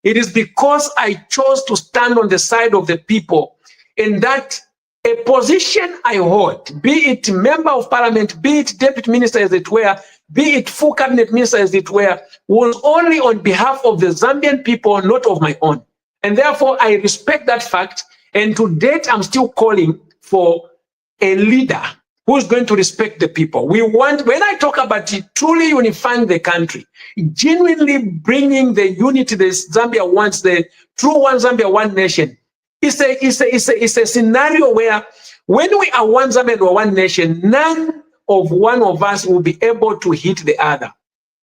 It is because I chose to stand on the side of the people, and that a position I hold, be it member of parliament, be it deputy minister as it were, be it full cabinet minister as it were, was only on behalf of the Zambian people, not of my own. And therefore, I respect that fact. And to date, I'm still calling for a leader who's going to respect the people. We want, when I talk about it, truly unifying the country, genuinely bringing the unity that Zambia wants, the true one Zambia, one nation, it's a scenario where when we are one Zambia or one nation, none of one of us will be able to hit the other.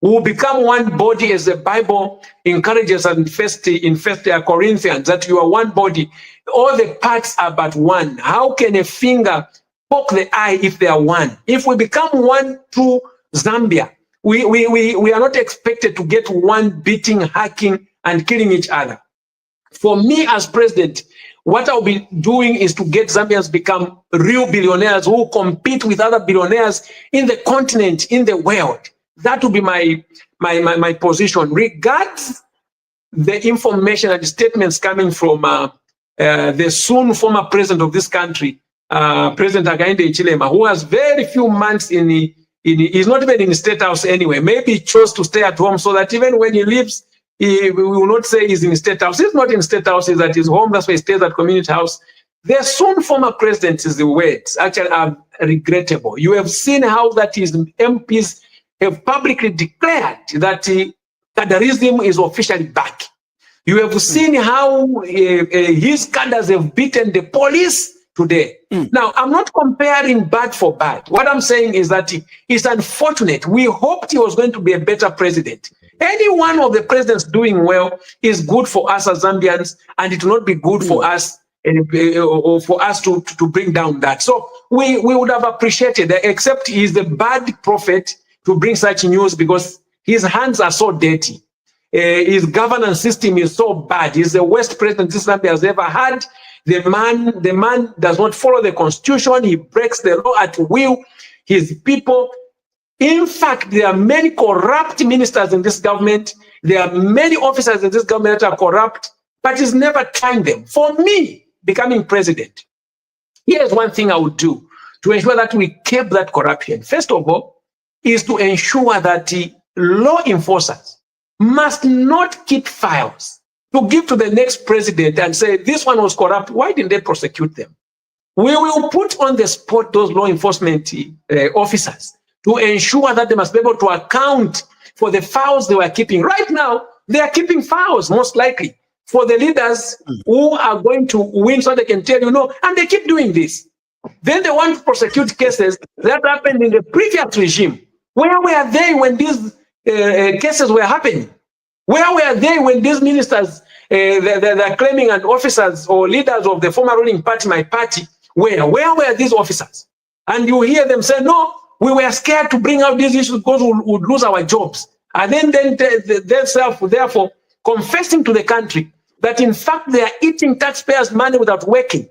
We will become one body, as the Bible encourages us in First Corinthians, that you are one body. All the parts are but one. How can a finger poke the eye if they are one? If we become one true Zambia, we are not expected to get one beating, hacking, and killing each other. For me as president, what I'll be doing is to get Zambians become real billionaires who compete with other billionaires in the continent, in the world. That will be my position. Regards the information and the statements coming from the soon former president of this country, President Hakainde Hichilema, who has very few months he's not even in the State House anyway. Maybe he chose to stay at home so that even when he leaves, we will not say he's in the State House. He's not in the State House, he's at his home. That's why he stays at Community House. The soon former president is the words actually are regrettable. You have seen how that his MPs have publicly declared that cadarism is officially back. You have seen how his cadres have beaten the police today. Now, I'm not comparing bad for bad. What I'm saying is that it's unfortunate. We hoped he was going to be a better president. Any one of the presidents doing well is good for us as Zambians, and it will not be good for us or for us to bring down that. So we would have appreciated that, except he's the bad prophet to bring such news because his hands are so dirty. His governance system is so bad. He's the worst president this Zambia has ever had. The man does not follow the constitution. He breaks the law at will. His people. In fact, there are many corrupt ministers in this government. There are many officers in this government that are corrupt, but he's never trying them. For me, becoming president, here's one thing I would do to ensure that we keep that corruption. First of all, is to ensure that the law enforcers must not keep files to give to the next president and say, this one was corrupt. Why didn't they prosecute them? We will put on the spot those law enforcement officers to ensure that they must be able to account for the files they were keeping. Right now, they are keeping files, most likely, for the leaders who are going to win so they can tell you no, and they keep doing this. Then they want to prosecute cases that happened in the previous regime. Where were they when these cases were happening? Where were they when these ministers, they're claiming, and officers or leaders of the former ruling party, my party, where were these officers? And you hear them say, no, we were scared to bring out these issues because we would lose our jobs. And then themselves, therefore, confessing to the country that in fact they are eating taxpayers' money without working.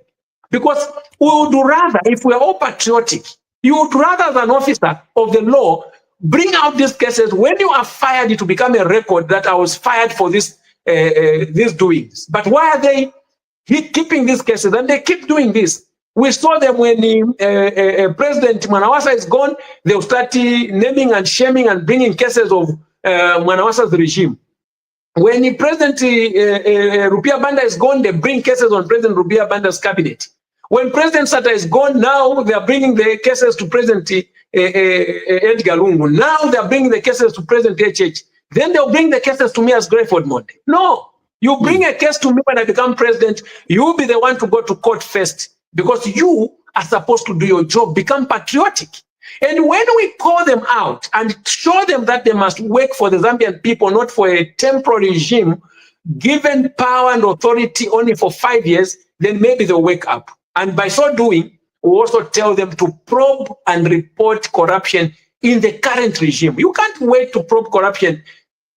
Because we would rather, if we are all patriotic, you would rather, as an officer of the law, bring out these cases. When you are fired, it will become a record that I was fired for these doings. But why are they keeping these cases? And they keep doing this. We saw them when President Mwanawasa is gone, they'll start naming and shaming and bringing cases of Mwanawasa's regime. When President Rupia Banda is gone, they bring cases on President Rupia Banda's cabinet. When President Sata is gone, now they are bringing the cases to President Edgar Lungu. Now they are bringing the cases to President HH. Then they'll bring the cases to me as Greyford Monde. No, you bring a case to me when I become president, you'll be the one to go to court first, because you are supposed to do your job, become patriotic. And when we call them out and show them that they must work for the Zambian people, not for a temporary regime, given power and authority only for 5 years, then maybe they'll wake up. And by so doing, we also tell them to probe and report corruption in the current regime. You can't wait to probe corruption.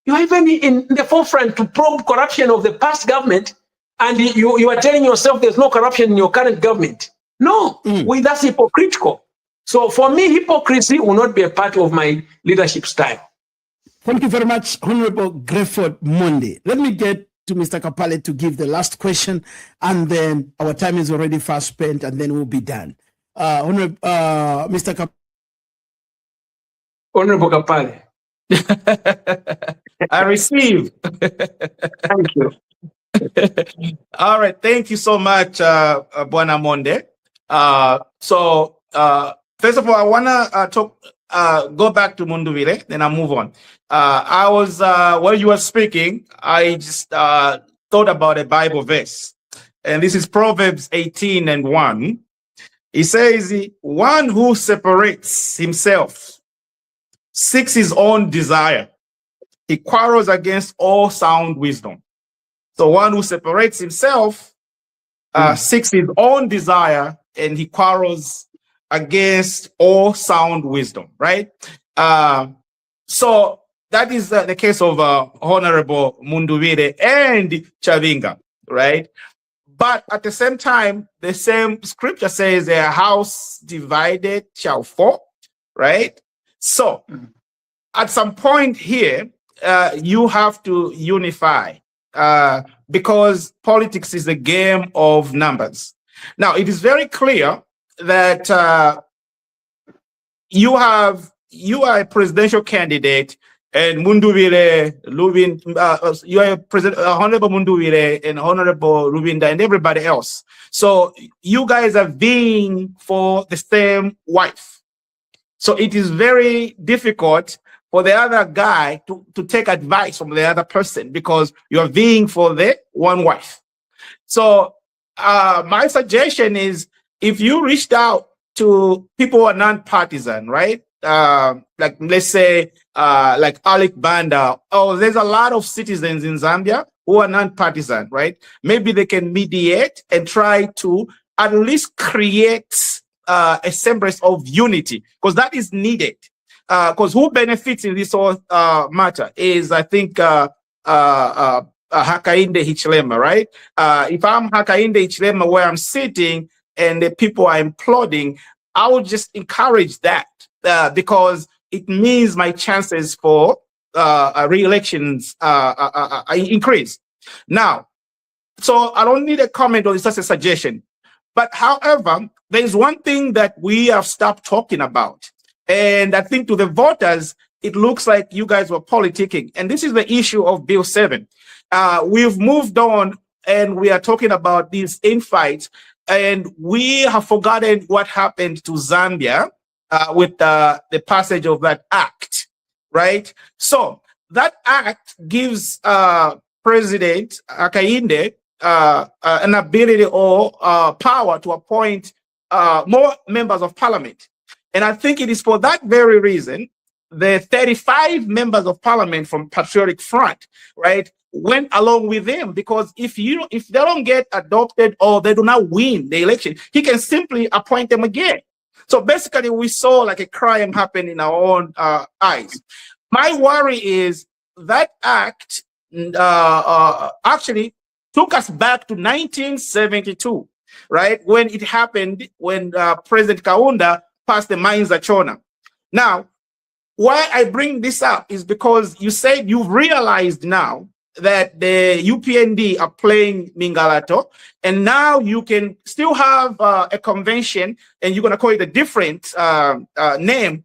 You are even in the forefront to probe corruption of the past government, and you are telling yourself there's no corruption in your current government. No, that's hypocritical. So for me, hypocrisy will not be a part of my leadership style. Thank you very much, Honorable Greyford Monde. Let me get to Mr. Kapale to give the last question, and then our time is already fast spent, and then we'll be done. Mr. Kapale. Honorable Kapale. I receive. Thank you. All right. Thank you so much, Bwana Monde. First of all, I want to go back to Munduvile, then I'll move on. I was, while you were speaking, I just thought about a Bible verse. And this is Proverbs 18:1. It says, one who separates himself seeks his own desire. He quarrels against all sound wisdom. So one who separates himself seeks his own desire, and he quarrels against all sound wisdom, right? So that is the case of Honorable Munduvile and Chavinga, right? But at the same time, the same scripture says a house divided shall fall, right? So at some point here, you have to unify because politics is a game of numbers. Now, it is very clear that you are a presidential candidate, and Munduvile, Lubin, you are Honorable Munduvile and Honorable Lubinda and everybody else. So you guys are vying for the same wife. So it is very difficult for the other guy to take advice from the other person because you're vying for the one wife. So my suggestion is, if you reached out to people who are non-partisan, right? Like, let's say, like Alec Banda, there's a lot of citizens in Zambia who are non-partisan, right? Maybe they can mediate and try to at least create a semblance of unity, because that is needed. Because who benefits in this whole matter is, I think, Hakainde Hichilema, right? If I'm Hakainde Hichilema where I'm sitting and the people are imploding, I would just encourage that because it means my chances for re-elections increase. Now, so I don't need a comment or it's just a suggestion. But however, there's one thing that we have stopped talking about. And I think to the voters, it looks like you guys were politicking. And this is the issue of Bill 7. We've moved on and we are talking about these infights. And we have forgotten what happened to Zambia with the passage of that act, right? So that act gives President Hakainde an ability or power to appoint more members of parliament. And I think it is for that very reason the 35 members of parliament from Patriotic Front, right, went along with him, because if they don't get adopted or they do not win the election, he can simply appoint them again. So basically, we saw like a crime happen in our own eyes. My worry is that act actually took us back to 1972, right, when it happened, when President Kaunda passed the Mines Achona. Now, why I bring this up is because you said you've realized now that the UPND are playing Mingalato, and now you can still have a convention, and you're going to call it a different name,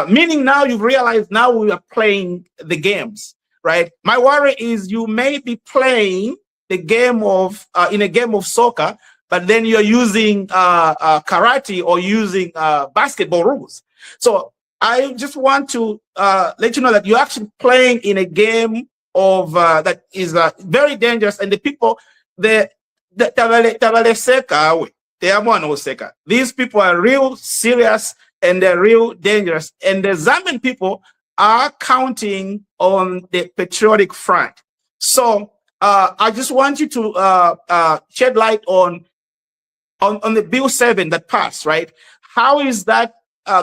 meaning now you've realized now we are playing the games, right? My worry is you may be playing the game of, in a game of soccer, but then you're using karate or using basketball rules. So I just want to let you know that you're actually playing in a game of that is very dangerous, and the people, these people are real serious and they're real dangerous, and the Zambian people are counting on the Patriotic Front. So I just want you to shed light on the Bill 7 that passed, right? How is that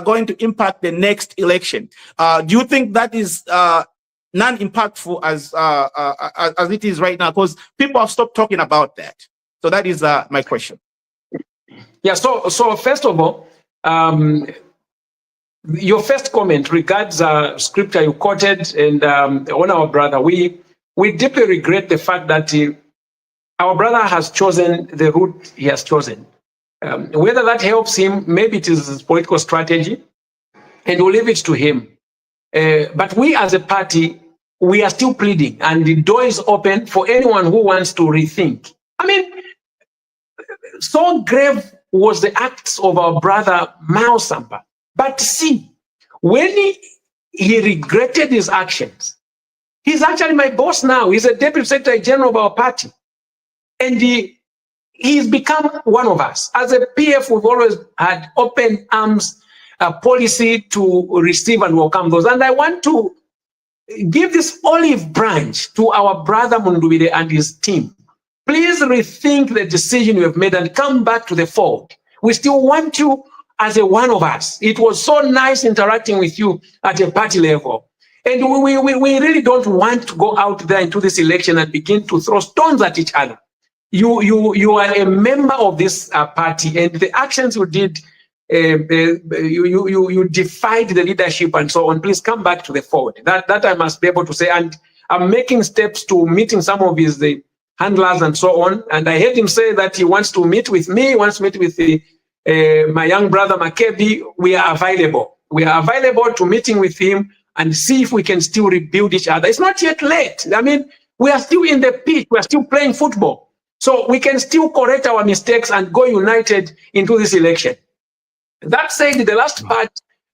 going to impact the next election? Do you think that is non-impactful as it is right now? Because people have stopped talking about that. So that is my question. Yeah. So first of all, your first comment regards scripture you quoted, and on our brother, we deeply regret the fact that our brother has chosen the route he has chosen. Whether that helps him, maybe it is his political strategy, and we'll leave it to him. But we as a party, we are still pleading, and the door is open for anyone who wants to rethink. I mean, so grave was the acts of our brother Mao Sampa. But see, when he regretted his actions, he's actually my boss now. He's a deputy secretary general of our party. And he's become one of us. As a PF, we've always had open arms policy to receive and welcome those. And I want to give this olive branch to our brother Mundubire and his team. Please rethink the decision you have made and come back to the fold. We still want you as a one of us. It was so nice interacting with you at a party level. And we really don't want to go out there into this election and begin to throw stones at each other. You are a member of this party, and the actions you did, you defied the leadership and so on. Please come back to the forward. That I must be able to say. And I'm making steps to meeting some of his handlers and so on. And I heard him say that he wants to meet with me, wants to meet with my young brother Makebi. We are available. We are available to meeting with him and see if we can still rebuild each other. It's not yet late. I mean, we are still in the pitch. We are still playing football. So we can still correct our mistakes and go united into this election. That said, the last part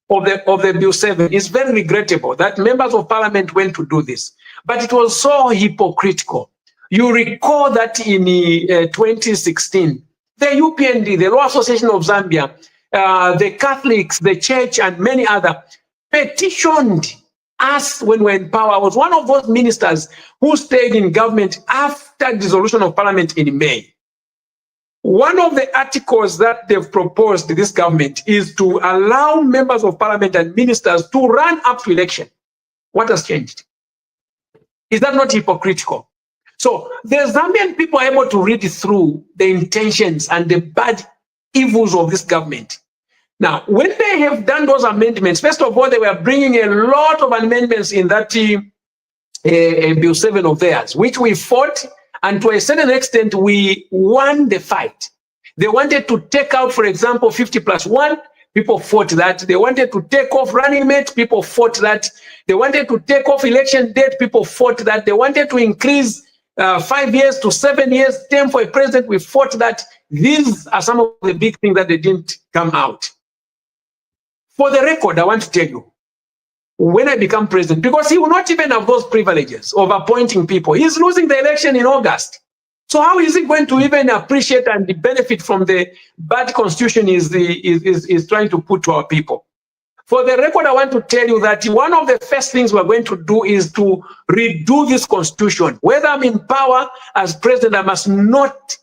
of the Bill 7 is very regrettable that members of parliament went to do this. But it was so hypocritical. You recall that in 2016, the UPND, the Law Association of Zambia, the Catholics, the church, and many others petitioned us when we were in power. I was one of those ministers who stayed in government after dissolution of parliament in May. One of the articles that they've proposed to this government is to allow members of parliament and ministers to run up to election. What has changed? Is that not hypocritical? So the Zambian people are able to read through the intentions and the bad evils of this government. Now, when they have done those amendments, first of all, they were bringing a lot of amendments in that Bill 7 of theirs, which we fought, and to a certain extent, we won the fight. They wanted to take out, for example, 50+1. People fought that. They wanted to take off running mate. People fought that. They wanted to take off election date. People fought that. They wanted to increase 5 years to 7 years term for a president. We fought that. These are some of the big things that they didn't come out. For the record, I want to tell you, when I become president, because he will not even have those privileges of appointing people. He's losing the election in August. So how is he going to even appreciate and benefit from the bad constitution is trying to put to our people? For the record, I want to tell you that one of the first things we're going to do is to redo this constitution. Whether I'm in power as president, I must not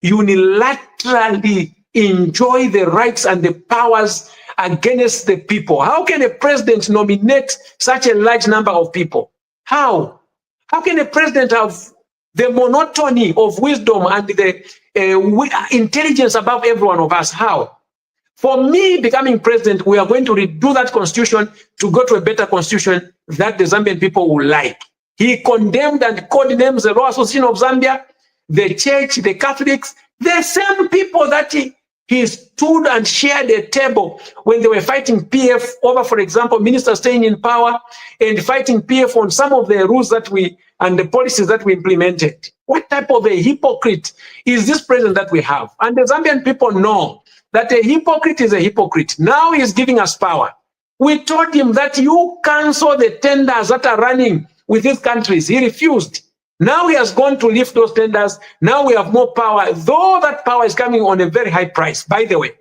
unilaterally enjoy the rights and the powers against the people. How can a president nominate such a large number of people? How? How can a president have the monotony of wisdom and the intelligence above every one of us? How? For me, becoming president, we are going to redo that constitution to go to a better constitution that the Zambian people will like. He condemned and codenames the Law Association of Zambia, the church, the Catholics, the same people that he stood and shared a table when they were fighting PF over, for example, ministers staying in power and fighting PF on some of the rules that and the policies that we implemented. What type of a hypocrite is this president that we have? And the Zambian people know that a hypocrite is a hypocrite. Now he's giving us power. We told him that you cancel the tenders that are running with these countries. He refused. Now he has gone to lift those tenders. Now we have more power, though that power is coming on a very high price, by the way.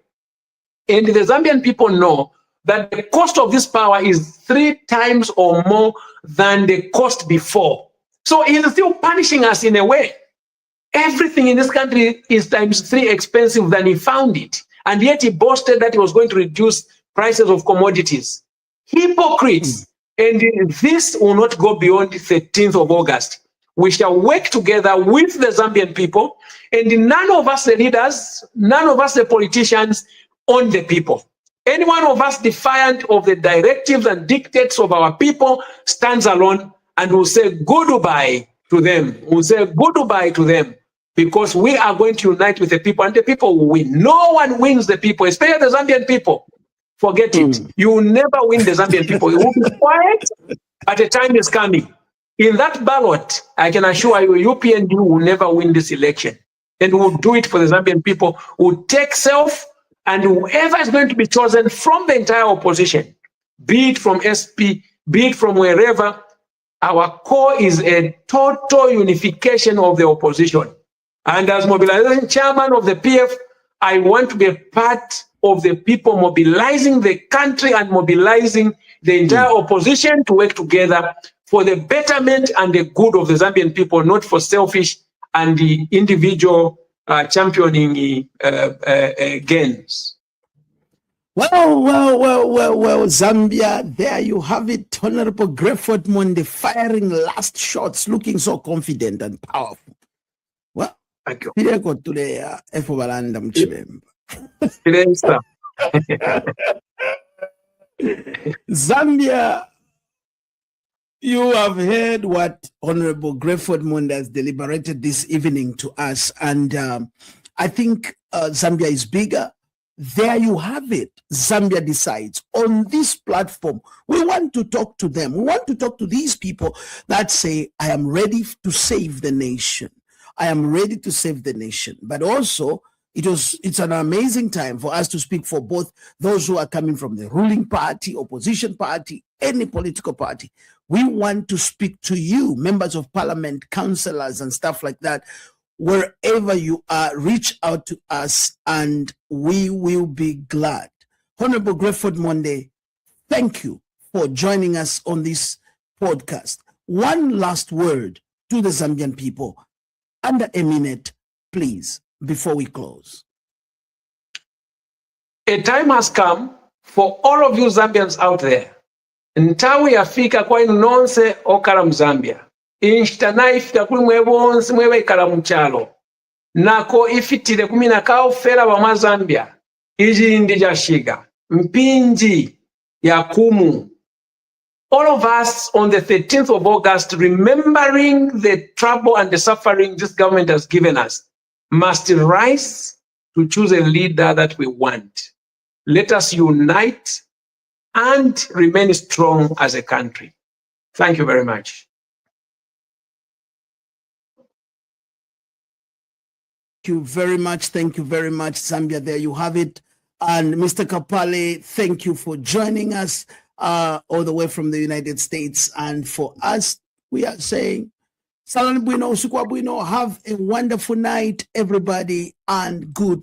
And the Zambian people know that the cost of this power is 3 times or more than the cost before. So he's still punishing us in a way. Everything in this country is ×3 expensive than he found it. And yet he boasted that he was going to reduce prices of commodities. Hypocrites. And this will not go beyond the 13th of August. We shall work together with the Zambian people, and none of us the leaders, none of us the politicians own the people. Any one of us defiant of the directives and dictates of our people stands alone and will say goodbye to them. We'll say goodbye to them because we are going to unite with the people and the people will win. No one wins the people, especially the Zambian people. Forget it. You will never win the Zambian people. You will be quiet, but the time is coming. In that ballot, I can assure you, UPND will never win this election. And we'll do it for the Zambian people. We'll take self, and whoever is going to be chosen from the entire opposition, be it from SP, be it from wherever, our core is a total unification of the opposition. And as mobilization chairman of the PF, I want to be a part of the people mobilizing the country and mobilizing the entire opposition to work together for the betterment and the good of the Zambian people, not for selfish and the individual championing gains. Well, Zambia, there you have it. Honorable Greyford Monde firing last shots, looking so confident and powerful. Well, thank you. Zambia, you have heard what Honorable Greyford Monde has deliberated this evening to us, and I think Zambia is bigger. There you have it. Zambia Decides. On this platform, we want to talk to them. We want to talk to these people that say, I am ready to save the nation. I am ready to save the nation. But also, it's an amazing time for us to speak for both those who are coming from the ruling party, opposition party, any political party. We want to speak to you, members of parliament, councillors, and stuff like that. Wherever you are, reach out to us and we will be glad. Honorable Greyford Monde, thank you for joining us on this podcast. One last word to the Zambian people, under a minute, please, before we close. A time has come for all of you Zambians out there. Ntawi yafika kwa inu nonse okala Zambia. inshitana ifita kuli mwebonsi mwebekala muchalo nako ifitile kumina kaofela bamwa Zambia ijindi jashiga mpinji ya kumu. All of us on the 13th of August, remembering the trouble and the suffering this government has given us, must rise to choose a leader that we want. Let us unite and remain strong as a country. Thank you very much. Thank you very much. Thank you very much, Zambia. There you have it. And Mr. Kapale, thank you for joining us all the way from the United States. And for us, we are saying, Salam Bueno, Sukwa Bueno, have a wonderful night, everybody, and good